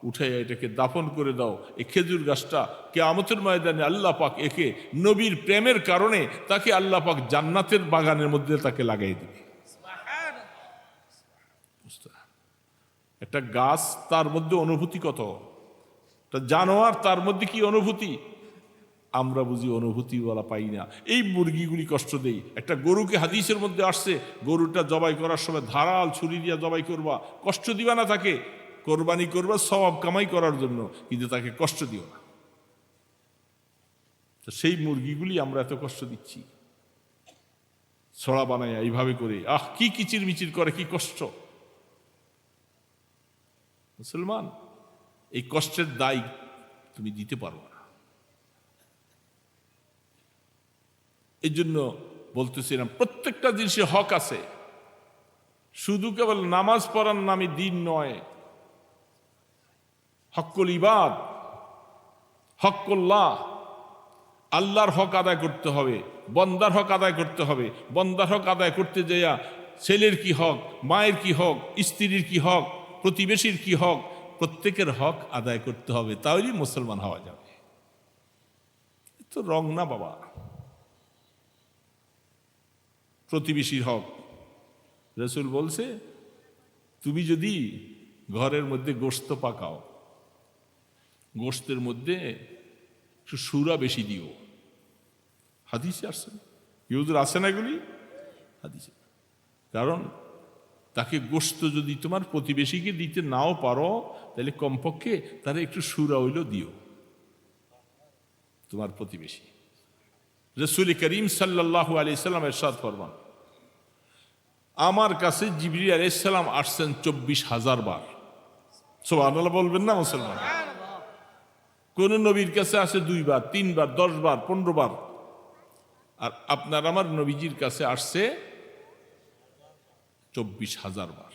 উঠাইয়া এটাকে দাফন করে দাও। এই খেজুর গাছটা কিয়ামতের ময়দানে আল্লাহ পাক একে নবীর প্রেমের কারণে তাকে আল্লাহ পাক জান্নাতের বাগানের মধ্যে তাকে লাগাই দিবে। একটা গাছ, তার মধ্যে অনুভূতি কত, একটা জানোয়ার, তার মধ্যে কি অনুভূতি আমরা বুঝি অনুভূতি বলা পাই না। এই মুরগিগুলি কষ্ট দেই। একটা গরুকে হাদিসের মধ্যে আসছে, গরুটা জবাই করার সময় ধারাল ছুরি দিয়া জবাই করবা, কষ্ট দিবা না তাকে, কোরবানি করবা সওয়াব কামাই করার জন্য, কিন্তু তাকে কষ্ট দিও না। তো সেই মুরগিগুলি আমরা এত কষ্ট দিচ্ছি, ছড়া বানায় এইভাবে করে, কি কিচির মিচির করে, কি কষ্ট। মুসলমান, এই কষ্টের দায় তুমি দিতে পারো না। এই জন্য বলতেছিলাম প্রত্যেকটা জিনিসে হক আছে, শুধু কেবল নামাজ পড়ার নামে দিন নয়। হক্কুল ইবাদ, হক্কুল্লাহ, আল্লাহর হক আদায় করতে হবে, বন্দার হক আদায় করতে হবে। বন্দার হক আদায় করতে যাইয়া ছেলের কি হক, মায়ের কি হক, স্ত্রীর কি হক, প্রতিবেশীর কি হক, প্রত্যেকের হক আদায় করতে হবে, তাহলেই মুসলমান হওয়া যাবে। তো রং না বাবা। প্রতিবেশীর হক, রসুল বলছে তুমি যদি ঘরের মধ্যে গোশত পাকাও, গোশতের মধ্যে একটু সুরা বেশি দিও। হাদিসে আসছে, ইহুজুর আসে না এগুলি হাদিসে। কারণ তাকে গোশত যদি তোমার প্রতিবেশীকে দিতে নাও পারো, তাহলে কমপক্ষে তারা একটু সুরা হইলেও দিও তোমার প্রতিবেশী। রসুল করিম সাল্লাল্লাহু আলাইহি সাল্লাম ইরশাদ ফরমান, আমার কাছে জিবরিল আলাইহিস সালাম আসছেন 24,000 বার। সুবহানাল্লাহ বলবেন না মুসলমান? কোন নবীর কাছে আসে 2 বার, 3 বার, 10 বার, 15 বার, আর আপনার আমার নবীজির কাছে আসছে 24,000 বার।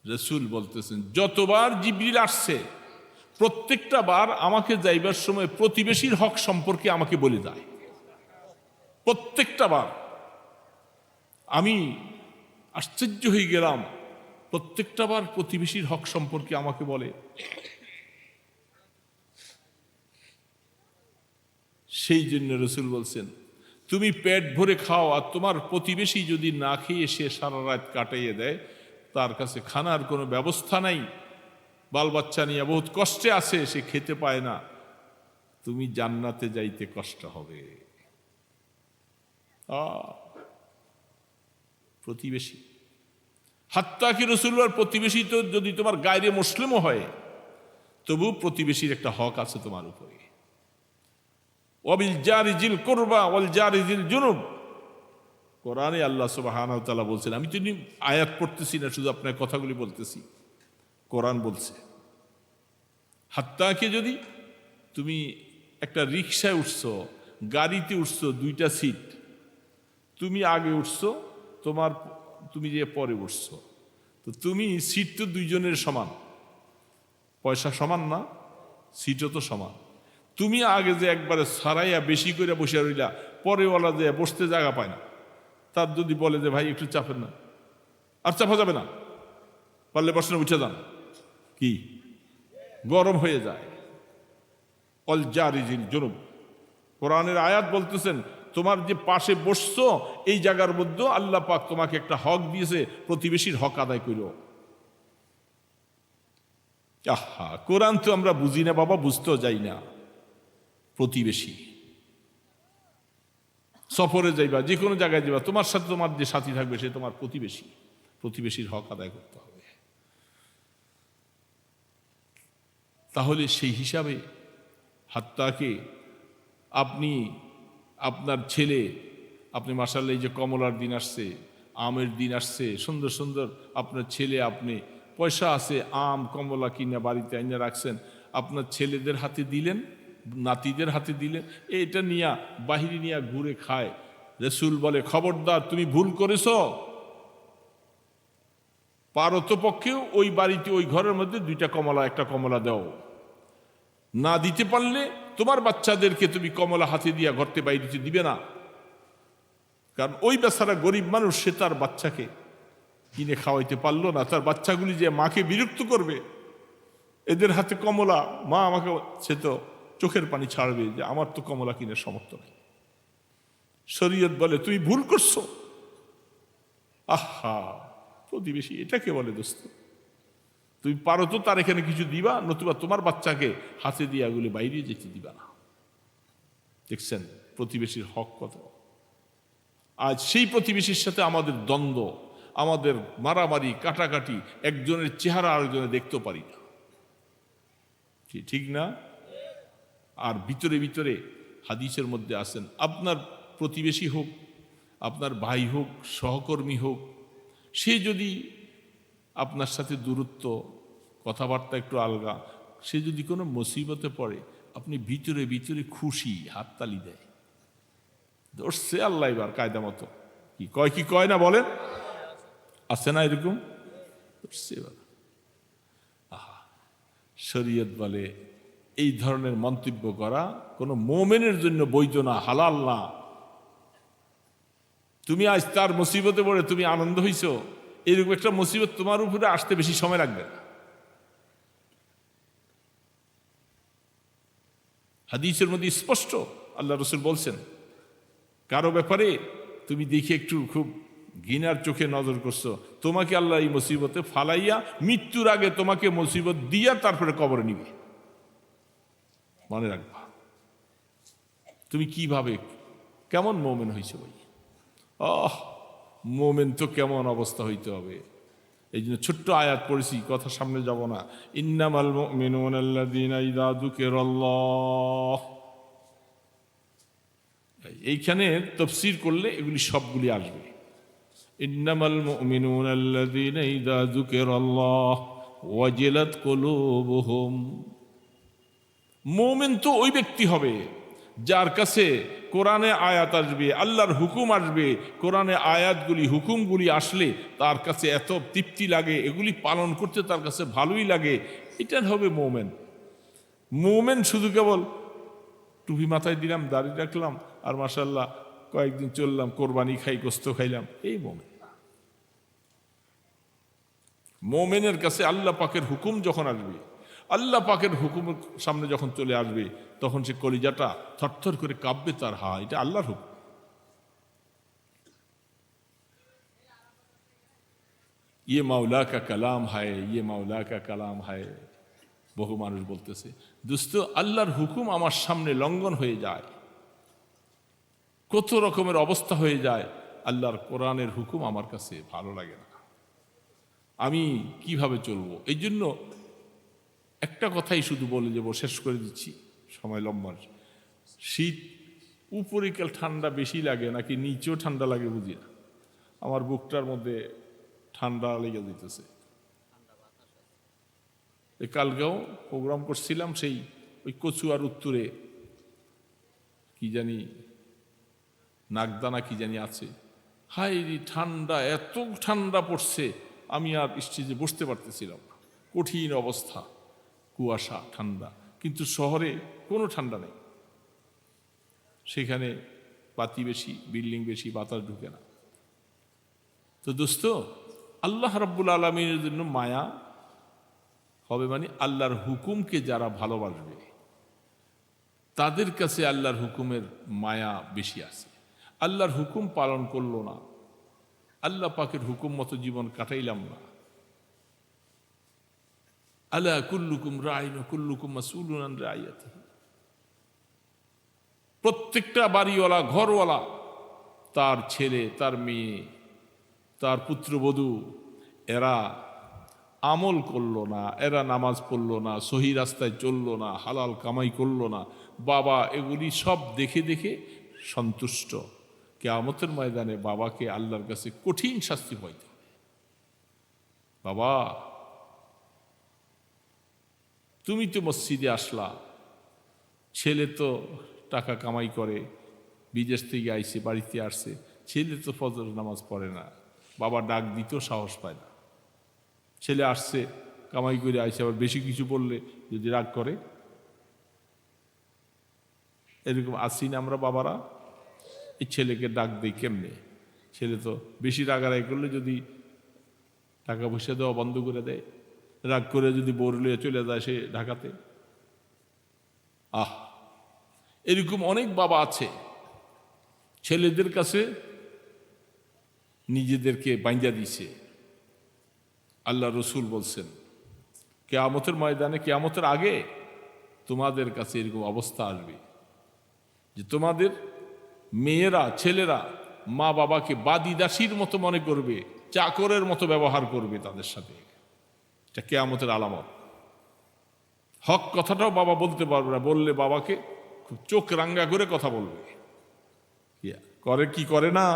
রসুল বলতেছেন যতবার জিবরিল আসছে প্রত্যেকটা বার আমাকে যাইবার সময় প্রতিবেশীর হক সম্পর্কে আমাকে বলে যায়। প্রত্যেকটা বার আমি আশ্চর্য হয়ে গেলাম, প্রত্যেকটা বার প্রতিবেশীর হক সম্পর্কে আমাকে বলে। সেই জন্য রসুল বলছেন তুমি পেট ভরে খাও, আর তোমার প্রতিবেশী যদি না খেয়ে সে সারা রাত কাটাইয়ে দেয়, তার কাছে খানার কোনো ব্যবস্থা নাই, বাল বাচ্চা নিয়ে বহুত কষ্টে আছে, সে খেতে পায় না, তুমি জান্নাতে যাইতে কষ্ট হবে। প্রতিবেশী, হাত্তা কি রসুল্লাহর প্রতিবেশী তো যদি তোমার গায়রে মুসলিমও হয়, তবু প্রতিবেশীর একটা হক আছে তোমার উপরে। ওয়াবিল জারি জিল কুরবা ওয়াল জারি জিল জুনুব, কোরআনে আল্লাহ সুবহানাহু ওয়া তাআলা বলছেন। আমি তো আয়াত পড়তেছি না, শুধু আপনার কথাগুলি বলতেছি। কোরআন বলছে হাত্তাকে যদি তুমি একটা রিকশায় উঠছো, গাড়িতে উঠছো, 2টা সিট, তুমি আগে উঠছো, তুমি যে পরে উঠছো, তো তুমি সিট তো 2 জনের সমান, পয়সা সমান না, সিটও তো সমান। তুমি আগে যে একবারে সারাইয়া বেশি করে বসে রইলা, পরেওয়ালা যে বসতে জায়গা পায় না, তার যদি বলে যে ভাই একটু চাপেন না, আর চাপা যাবে না, পারলে বসে উঠে যান, কি গরম হয়ে যায়। অল জারিজিল জুনুব, কোরআনের আয়াত বলতেছেন তোমার যে পাশে বসছো এই জায়গার মধ্যে আল্লাহ পাক তোমাকে একটা হক দিয়েছে, প্রতিবেশীর হক আদায় করো। আহা, কোরআন তো আমরা বুঝি না বাবা, বুঝতেও যাই না। প্রতিবেশী, সফরে যাইবা, যে কোনো জায়গায় যাবা, তোমার সাথে তোমার যে সাথী থাকবে সে তোমার প্রতিবেশী। প্রতিবেশীর হক আদায় করতে হবে। তাহলে সেই হিসাবে হাত্তাকে আপনি আপনার ছেলে, আপনি মাশাআল্লাহ এই যে কমলার দিন আসছে, আমের দিন আসছে, সুন্দর সুন্দর আপনার ছেলে, আপনি পয়সা আছে আম কমলা কিনে বাড়িতে এনে রাখছেন, আপনার ছেলেদের হাতে দিলেন, নাতিদের হাতে দিলেন, এটা নিয়ে বাহিরে নিয়ে ঘুরে খায়। রাসূল বলে খবরদার, তুমি ভুল করেছ। পারতপক্ষেও ওই বাড়িতে ওই ঘরের মধ্যে 2টা কমলা, একটা কমলা দাও। না দিতে পারলে তোমার বাচ্চাদেরকে তুমি কমলা হাতে দিয়া ঘরতে বাইরে দিবে না। কারণ ওই বেচারা গরিব মানুষ, সে তার বাচ্চাকে কিনে খাওয়াইতে পারলো না, তার বাচ্চাগুলি যে মাকে বিরক্ত করবে, এদের হাতে কমলা, মা আমাকে, সে তো চোখের পানি ছাড়বে যে আমার তো কমলা কিনে সামর্থ্য নেই। শরীয়ত বলে তুমি ভুল করছো। আহা, প্রতিবেশী এটাকে বলে দোস্ত। তুমি পারো তো তার এখানে কিছু দিবা, নতুবা তোমার বাচ্চাকে হাতে দিয়ে এগুলি বাইরে যেতে দিবা না। দেখছেন প্রতিবেশীর হক কত। আজ সেই প্রতিবেশীর সাথে আমাদের দ্বন্দ্ব, আমাদের মারামারি, কাটাকাটি, একজনের চেহারা আরেকজনে দেখতেও পারি না, ঠিক না? আর ভিতরে ভিতরে হাদিসের মধ্যে আছেন, আপনার প্রতিবেশী হোক, আপনার ভাই হোক, সহকর্মী হোক, সে যদি আপনার সাথে দূরত্ব, কথাবার্তা একটু আলগা, সে যদি কোনো মুসিবতে পড়ে, আপনি ভিতরে ভিতরে খুশি, হাততালি দেয়, ধরছে আল্লাহ এবার কায়দা মতো। কি কয় না বলেন? আছে না এরকম? ধরছে এবার। আহা, শরীয়ত বলে এই ধরনের মন্তব্য করা কোনো মোমেনের জন্য বৈধ না, হালাল না। তুমি আজ তার মুসিবতে পড়ে তুমি আনন্দ হইছো, এরকম একটা মুসিবত তোমার উপরে আসতে বেশি সময় লাগবে না। হাদিসের মধ্যে স্পষ্ট আল্লাহ রাসূল বলছেন, কারো ব্যাপারে তুমি দেখে একটু খুব ঘৃণার চোখে নজর করছো, তোমাকে আল্লাহ এই মুসিবতে ফালাইয়া মৃত্যুর আগে তোমাকে মুসিবত দিয়া তারপরে কবরে নিবে। মনে রাখবা তুমি কিভাবে কেমন মোমেন হয়েছে ভাই। মোমেন তো কেমন অবস্থা হইতে হবে। এই জন্য ছোট্ট আয়াত পড়েছি, কথা সামনে যাব না। ইন্নামাল মুমিনুনা আল্লাযীনা ইযা যুকিরাল্লাহ, এইখানে তাফসীর করলে এগুলি সবগুলি আসবে। ইন্নামাল মুমিনুনা আল্লাযীনা ইযা যুকিরাল্লাহ ওয়াজিলাত কুলুবুহুম। মুমিন তো ওই ব্যক্তি হবে যার কাছে কোরআনে আয়াত আসবে, আল্লাহর হুকুম আসবে, কোরআনে আয়াতগুলি, হুকুমগুলি আসলে তার কাছে এত তৃপ্তি লাগে, এগুলি পালন করতে তার কাছে ভালোই লাগে, এটার হবে মোমেন। মোমেন শুধু কেবল টুপি মাথায় দিলাম, দাড়ি রাখলাম, আর মাশাআল্লাহ কয়েকদিন চললাম, কোরবানি খাই, গোস্ত খাইলাম, এই মোমেন। মোমেনের কাছে আল্লাহ পাকের হুকুম যখন আসবে, আল্লাহ পাকের হুকুমের সামনে যখন চলে আসবে, তখন সে কলিজাটা থরথর করে কাঁপবে, তার হা এটা আল্লাহর হুকুম। ইয়ে মাওলা কা কালাম হায়, ইয়ে মাওলা কা কালাম হায়। বহু মানুষ বলতেছে, দোস্ত আল্লাহর হুকুম আমার সামনে লঙ্ঘন হয়ে যায়, কত রকমের অবস্থা হয়ে যায়, আল্লাহর কোরআনের হুকুম আমার কাছে ভালো লাগে না, আমি কিভাবে চলবো? এই জন্য একটা কথাই শুধু বলে যাব, শেষ করে দিচ্ছি, সময় লম্বা। শীত উপরে কাল ঠান্ডা বেশি লাগে নাকি নিচেও ঠান্ডা লাগে বুঝি না, আমার বুকটার মধ্যে ঠান্ডা লেগে যেতেছে। কালকেও প্রোগ্রাম করছিলাম, সেই ওই কচুয়ার উত্তরে কি জানি নাগদানা কি জানি আছে, হাই ঠান্ডা, এত ঠান্ডা পড়ছে, আমি আর স্টেজে বসতে পারতেছিলাম না, কঠিন অবস্থা, কুয়াশা, ঠান্ডা। কিন্তু শহরে কোনো ঠান্ডা নেই, সেখানে বাতি বেশি, বিল্ডিং বেশি, বাতাস ঢুকে না। তো দোস্ত আল্লাহ রাব্বুল আলামিনের জন্য মায়া হবে, মানে আল্লাহর হুকুমকে যারা ভালোবাসবে তাদের কাছে আল্লাহর হুকুমের মায়া বেশি আছে। আল্লাহর হুকুম পালন করলো না, আল্লাহ পাকের হুকুম মতো জীবন কাটাইলাম না, আলা কুল্লুকুম রাইন ওয়া কুল্লুকুম মাসউলুন আন রাইয়াতিহি। প্রত্যেকটা বাড়িওয়ালা, ঘরওয়ালা, তার ছেলে, তার মেয়ে, তার পুত্রবধূ, এরা আমল করলো না, এরা নামাজ পড়লো না, সহি রাস্তায় চললো না, হালাল কামাই করলো না, বাবা এগুলি সব দেখে দেখে সন্তুষ্ট। কিয়ামতের ময়দানে বাবাকে আল্লাহর কাছে কঠিন শাস্তি পাইতে হবে। বাবা, তুমি তো মসজিদে আসলা, ছেলে তো টাকা কামাই করে, বিদেশ থেকে আইসে, বাড়িতে আসছে, ছেলে তো ফজর নামাজ পড়ে না, বাবা ডাক দিতেও সাহস পায় না। ছেলে আসছে, কামাই করে আইসে, আবার বেশি কিছু বললে যদি রাগ করে। এরকম আসি না আমরা বাবারা? এই ছেলেকে ডাক দেই কেমনে? ছেলে তো বেশি রাগারাগি করলে যদি টাকা পয়সা দেওয়া বন্ধ করে দেয়, রাগ করে যদি বোর লিয়ে চলে যায় সে ঢাকাতে। এরকম অনেক বাবা আছে, ছেলেদের কাছে নিজেদেরকে বাইন্দা দিছে। আল্লাহ রসুল বলছেন, কিয়ামতের ময়দানে, কিয়ামতের আগে তোমাদের কাছে এরকম অবস্থা আসবে যে তোমাদের মেয়েরা, ছেলেরা মা বাবাকে বাদী দাসীর মতো মনে করবে, চাকরের মতো ব্যবহার করবে তাদের সাথে। এটা কিয়ামতের আলামত। হক কথাটাও বাবা বলতে পারবে না, বললে বাবাকে খুব চোখ রাঙ্গা করে কথা বলবে। করে কি করে না?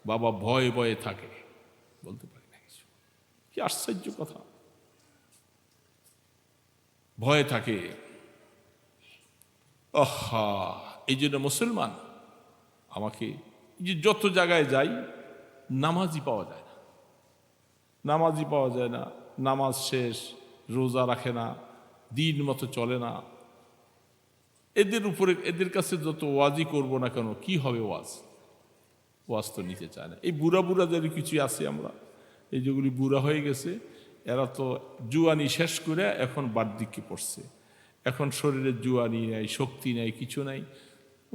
বাবা ভয়ে ভয়ে থাকে, বলতে পারে না কিছু। কি আশ্চর্য কথা! ভয়ে থাকে। এই জন্য মুসলমান আমাকে, যে যত জায়গায় যাই নামাজই পাওয়া যায় না, নামাজই পাওয়া যায় না। নামাজ শেষ, রোজা রাখে না, দিন মতো চলে না। এদের উপরে, এদের কাছে যত ওয়াজই করবো না কেন, কি হবে ওয়াজ? ওয়াজ তো নিতে চায় না। এই বুড়া বুড়াদের কিছু আছে, আমরা এই যেগুলি বুড়া হয়ে গেছে, এরা তো জুয়ানি শেষ করে এখন বার্ধক্যে পড়ছে, এখন শরীরে জুয়ানি নাই, শক্তি নাই, কিছু নাই।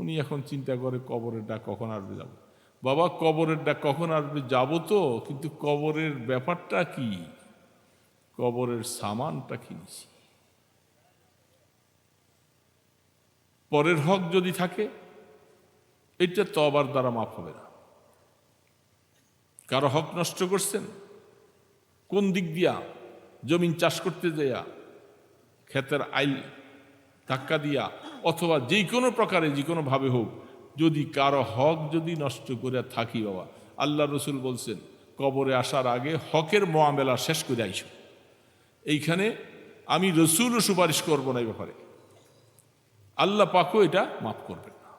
উনি এখন চিন্তা করে কবরের ডাক কখন আসবে যাব। বাবা, কবরের ডাক কখন আসবে যাব তো, কিন্তু কবরের ব্যাপারটা কি, কবরের সামানটা কিনেছি। পরের হক যদি থাকে, এটা তওবার দ্বারা মাফ হবে না। কারো হক নষ্ট করছেন, কোন দিক দিয়া? জমিন চাষ করতে যাইয়া, ক্ষেতের আইল ধাক্কা দিয়া, অথবা যে কোনো প্রকারে, যে কোনো ভাবে হোক, যদি কারো হক যদি নষ্ট করে থাকি, বাবা আল্লাহ রসুল বলছেন, কবরে আসার আগে হকের মোয়ামেলা শেষ করে আইসো। এইখানে আমি রসুলও সুপারিশ করবো না এই ব্যাপারে, আল্লাহ পাকও এটা মাফ করবেন না।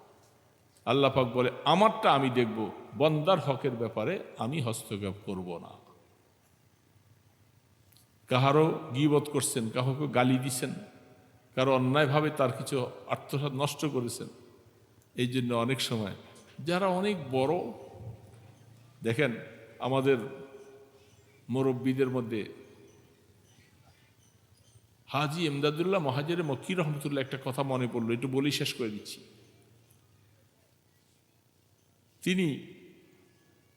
আল্লাহ পাক বলে, আমারটা আমি দেখব, বন্দার হকের ব্যাপারে আমি হস্তক্ষেপ করব না। কাহারও গীবত করছেন, কাউকে গালি দিছেন, কারো অন্যায়ভাবে তার কিছু আত্মসাৎ নষ্ট করেছেন। এই জন্য অনেক সময় যারা অনেক বড়, দেখেন আমাদের মুরব্বীদের মধ্যে হাজি এমদাদুল্লাহ মহাজের মক্কি রহমতুল্লাহ একটা কথা মনে পড়লো, একটু বলেই শেষ করে দিচ্ছি। তিনি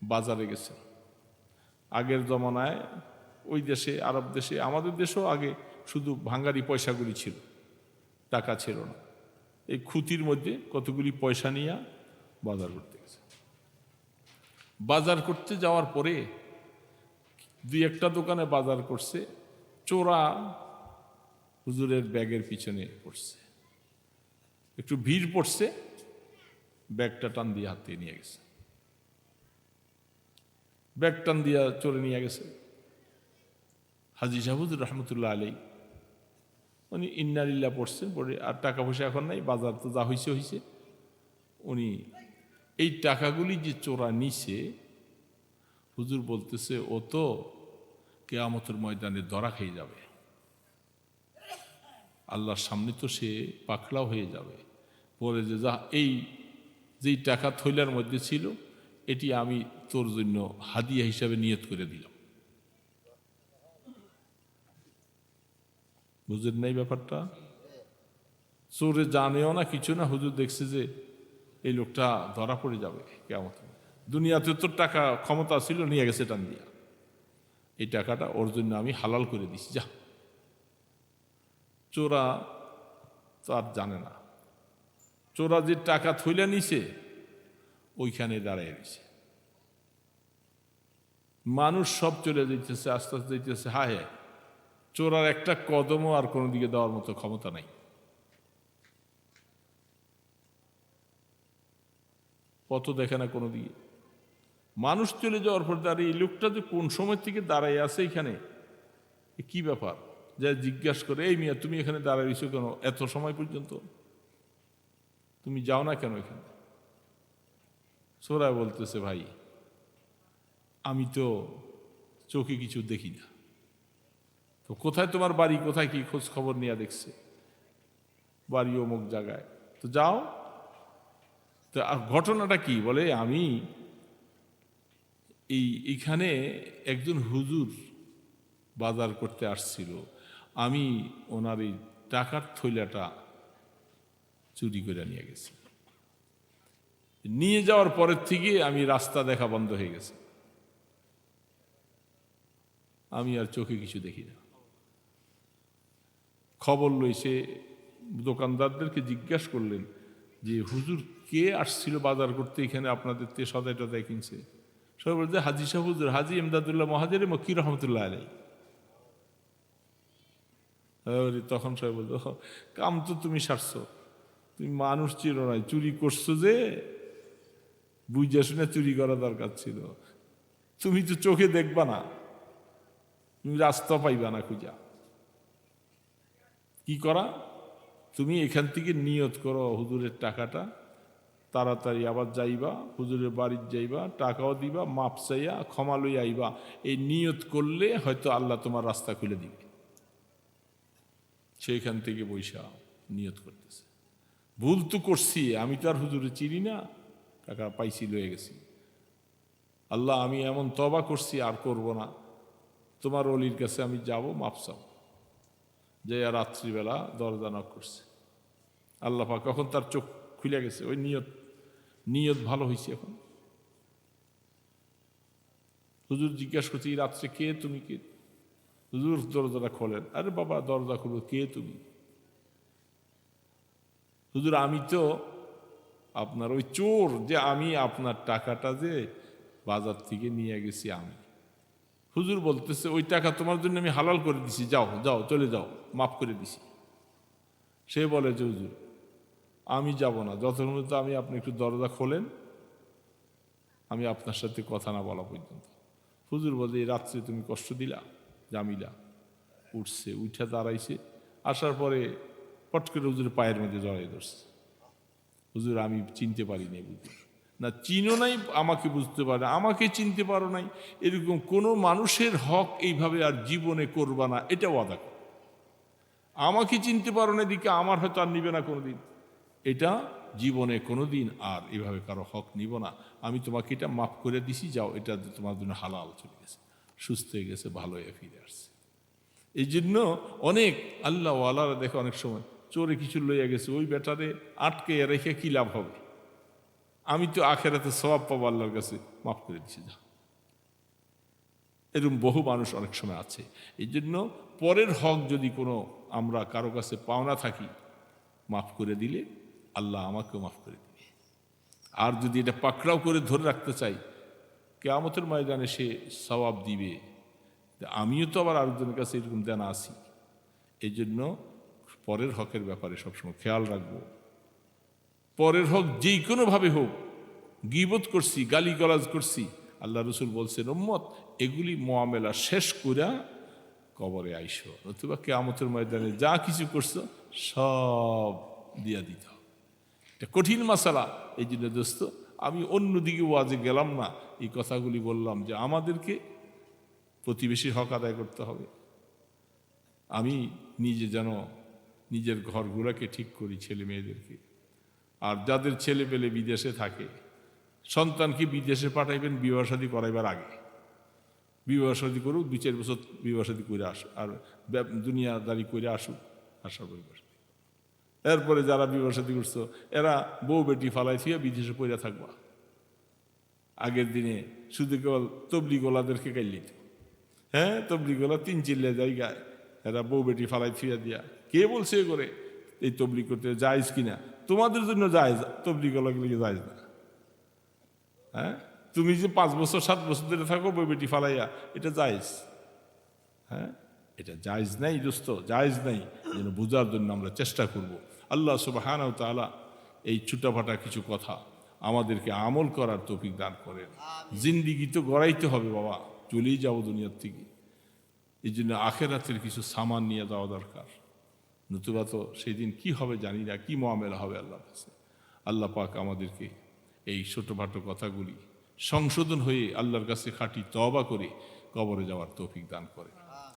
বাজারে গেছেন, আগের জমানায় ওই দেশে, আরব দেশে, আমাদের দেশেও আগে শুধু ভাঙ্গারি পয়সাগুলি ছিল, টাকা ছিল না। এই খুঁতির মধ্যে কতগুলি পয়সা নিয়ে বাজার করতে গেছে। বাজার করতে যাওয়ার পরে দুই একটা দোকানে বাজার করছে, চোরা হুজুরের ব্যাগের পিছনে পড়ছে, একটু ভিড় পড়ছে, ব্যাগটা টান দিয়ে হাত থেকে নিয়ে গেছে, ব্যাগ টান দিয়া চোরে নিয়ে গেছে। হাজি শাহুজুর রহমতুল্লাহ আলাই উনি ইন্নালিল্লাহ পড়ছেন, পড়ে আর টাকা পয়সা এখন নাই, বাজার তো যা হয়েছে হয়েছে। উনি এই টাকাগুলি যে চোরা নিছে, হুজুর বলতেছে, ও তো কিয়ামতের ময়দানে ধরা খেয়ে যাবে, আল্লাহর সামনে তো সে পাকড়াও হয়ে যাবে। বলে যে, যা, এই যেই টাকা থৈলার মধ্যে ছিল, এটি আমি তোর জন্য হাদিয়া হিসাবে নিয়ত করে দিলাম। বুঝেন নাই ব্যাপারটা? চোরে জানেও না, কিছু না, হুজুর দেখছে যে এই লোকটা ধরা পড়ে যাবে কিয়ামত। দুনিয়াতে তোর টাকা ক্ষমতা ছিল, নিয়ে গেছে টান দিয়া, এই টাকাটা ওর জন্য আমি হালাল করে দিছি, যা চোরা তো আর জানে না, চোরা যে টাকা থইলা নিছে ওইখানে দাঁড়ায় রয়েছে। মানুষ সব চলে যেতেছে, আস্তে আস্তে যেতেছে। হ্যাঁ, চোরার একটা কদমও আর কোনো দিকে দেওয়ার মতো ক্ষমতা নাই। পথ দেখে না কোনো দিকে। মানুষ চলে যাওয়ার পর দাঁড়িয়ে এই লোকটা যে কোন সময় থেকে দাঁড়ায় আছে এখানে, কি ব্যাপার, যা জিজ্ঞাসা করে, এই মিয়া তুমি এখানে দাঁড়াইছো কেন এত সময় পর্যন্ত, তুমি যাও না কেন এখানে? চোরা বলতেছে, ভাই আমি তো চোখে কিছু দেখি না, তো কোথায় তোমার বাড়ি, কোথায় কি খোঁজ খবর নিয়ে দেখছে, বাড়ি অমুক জায়গায়, তো যাও। তো ঘটনাটা কি বলে, আমি এইখানে একজন হুজুর বাজার করতে আসছিল, আমি ওনার এই টাকার থৈলাটা চুরি করে নিয়ে গেছি। নিয়ে যাওয়ার পরের থেকে আমি রাস্তা দেখা বন্ধ হয়ে গেছে, আমি আর চোখে কিছু দেখি না। খবর লইছে, দোকানদারদেরকে জিজ্ঞাসা করলেন যে হুজুর কে আসছিল বাজার করতে এখানে, আপনাদের তে সদাই টদাই কিনছে? সবাই বলছে হাজি সাহেব হুজুর, হাজি ইমদাদুল্লাহ মহাজের মক্কি রহমতুল্লাহ আলাই। তখন সবাই বলতো, কাম তো তুমি সারছো, তুমি মানুষ চিনো নাই, চুরি করছো যে বুঝা শুনে চুরি করা দরকার ছিল, তুমি তো চোখে দেখবা না, তুমি রাস্তা পাইবা না খুঁজা। কি করা, তুমি এখান থেকে নিয়ত করো হুজুরের টাকাটা তাড়াতাড়ি আবার যাইবা, হুজুরের বাড়ির যাইবা, টাকাও দিবা, মাপ চাইয়া ক্ষমা লই আইবা। এই নিয়ত করলে হয়তো আল্লাহ তোমার রাস্তা খুলে দিবে। সেইখান থেকে বৈশা নিয়ত করতেছে, ভুল তো করছি, আমি তো আর হুজুরে চিনি না, টাকা পাইছি লয়ে গেছি, আল্লাহ আমি এমন তবা করছি আর করব না, তোমার অলির কাছে আমি যাব, মাপ চাও। যে রাত্রিবেলা দরজা নক করছে, আল্লাহ পাক কখন তার চোখ খুলে গেছে, ওই নিয়ত ভালো হয়েছে। এখন হুজুর জিজ্ঞাসা করছে, এই রাত্রে কে তুমি, কে? হুজুর দরজাটা খোলেন। আরে বাবা দরজা খুলো, কে তুমি? হুজুর আমি তো আপনার ওই চোর, যে আমি আপনার টাকাটা যে বাজার থেকে নিয়ে গেছি আমি। হুজুর বলতেছে, ওই টাকা তোমার জন্য আমি হালাল করে দিছি, যাও যাও চলে যাও, মাফ করে দিছি। সে বলে যে হুজুর আমি যাব না, যতক্ষণ পর্যন্ত আমি আপনি একটু দরজা খোলেন, আমি আপনার সাথে কথা না বলা পর্যন্ত। হুজুর বলে, এই রাত্রে তুমি কষ্ট দিলা? জামিলা উঠছে, উঠা দাঁড়াইছে, আসার পরে পট করে হুজুরের পায়ের মধ্যে জড়াই ধরছে। হুজুর আমি চিনতে পারি নাই। বুঝি না, চিনো নাই, আমাকে বুঝতে পারে, আমাকে চিনতে পারো নাই, এরকম কোনো মানুষের হক এইভাবে আর জীবনে করবা না, এটা ওয়াদা কর। আমাকে চিনতে পারো না দিকে আমার হয়তো আর নিবে না কোনোদিন, এটা জীবনে কোনোদিন আর এভাবে কারো হক নিব না, আমি তোমাকে এটা মাফ করে দিছি, যাও, এটা তোমার জন্য হালাল চলে গেছে। সুস্থ হয়ে গেছে, ভালো হয়ে ফিরে আসছে। এই জন্য অনেক আল্লাহ ওয়ালারা দেখে অনেক সময় চোরে কিছু লইয়া গেছে, ওই বেটারে আটকে রেখে কি লাভ হবে, আমি তো আখেরাতে সওয়াব পাবো আল্লাহর কাছে, মাফ করে দিছি, যা। এরকম বহু মানুষ অনেক সময় আছে। এই জন্য পরের হক যদি কোনো আমরা কারো কাছে পাওনা থাকি, মাফ করে দিলে আল্লাহ আমাকেও মাফ করে দিবে। আর যদি এটা পাকড়াও করে ধরে রাখতে চাই, কিয়ামতের ময়দানে সে সওয়াব দিবে, আমিও তো আবার আরেকজনের কাছে এরকম দেনা আসি। এই জন্য পরের হকের ব্যাপারে সবসময় খেয়াল রাখবো। পরের হক যেই কোনোভাবে হোক, গীবত করছি, গালিগালাজ করছি, আল্লাহ রসুল বলছেন, উম্মত এগুলি মুআমেলা শেষ কইরা কবরে আইসো, নতুবা কিয়ামতের ময়দানে যা কিছু করছো সব দিয়া দিতে হবে। এটা কঠিন মাসালা। এই জন্য দোস্ত, আমি অন্যদিকে ওয়াজে গেলাম না, এই কথাগুলি বললাম যে আমাদেরকে প্রতিবেশীর হক আদায় করতে হবে। আমি নিজে যেন নিজের ঘরগুলোকে ঠিক করি, ছেলে মেয়েদেরকে। আর যাদের ছেলে পেলে বিদেশে থাকে, সন্তানকে বিদেশে পাঠাইবেন বিবাহ শাদী করাইবার আগে। বিবাহ শাদী করুক, 2-4 বছর বিবাহ শাদী করে আসুক, আর দুনিয়াদারি করে আসুক, আসার পরিবার। এরপরে যারা বিবাহ শাদী করছো, এরা বউ বেটি ফালাই থিয়ে বিদেশে পড়ে থাকবা। আগের দিনে শুধু কেবল তবলিগোলাদেরকে গাইলিত, হ্যাঁ তবলিগোলা 3 চিল্লা জায়গায় এরা বউ বেটি ফালাই ফিয়া দিয়া, কে বলছে এ করে এই তবলিগ করতে জায়েজ কিনা? তোমাদের জন্য জায়েজ, তবলিগ লাগলে জায়েজ না। হ্যাঁ, তুমি যে 5 বছর 7 বছর ধরে থাকো বউ বেটি ফালাইয়া, এটা জায়েজ? হ্যাঁ, এটা জায়েজ নাই দোস্ত, জায়েজ নাই। যেন বোঝার জন্য আমরা চেষ্টা করব। আল্লাহ সুবহানাহু ওয়া তাআলা এই ছুটাফাটা কিছু কথা আমাদেরকে আমল করার তৌফিক দান করেন। জিন্দিগি তো গড়াইতে হবে বাবা, চলেই যাবো দুনিয়ার থেকে। এই জন্য আখেরাতের কিছু সামান নিয়ে যাওয়া দরকার, নতুবা তো সেই দিন কী হবে জানি না, কী মামলা হবে আল্লাহর কাছে। আল্লাহ পাক আমাদেরকে এই ছোটোখাটো কথাগুলি সংশোধন হয়ে আল্লাহর কাছে খাঁটি তওবা করে কবরে যাওয়ার তৌফিক দান করে।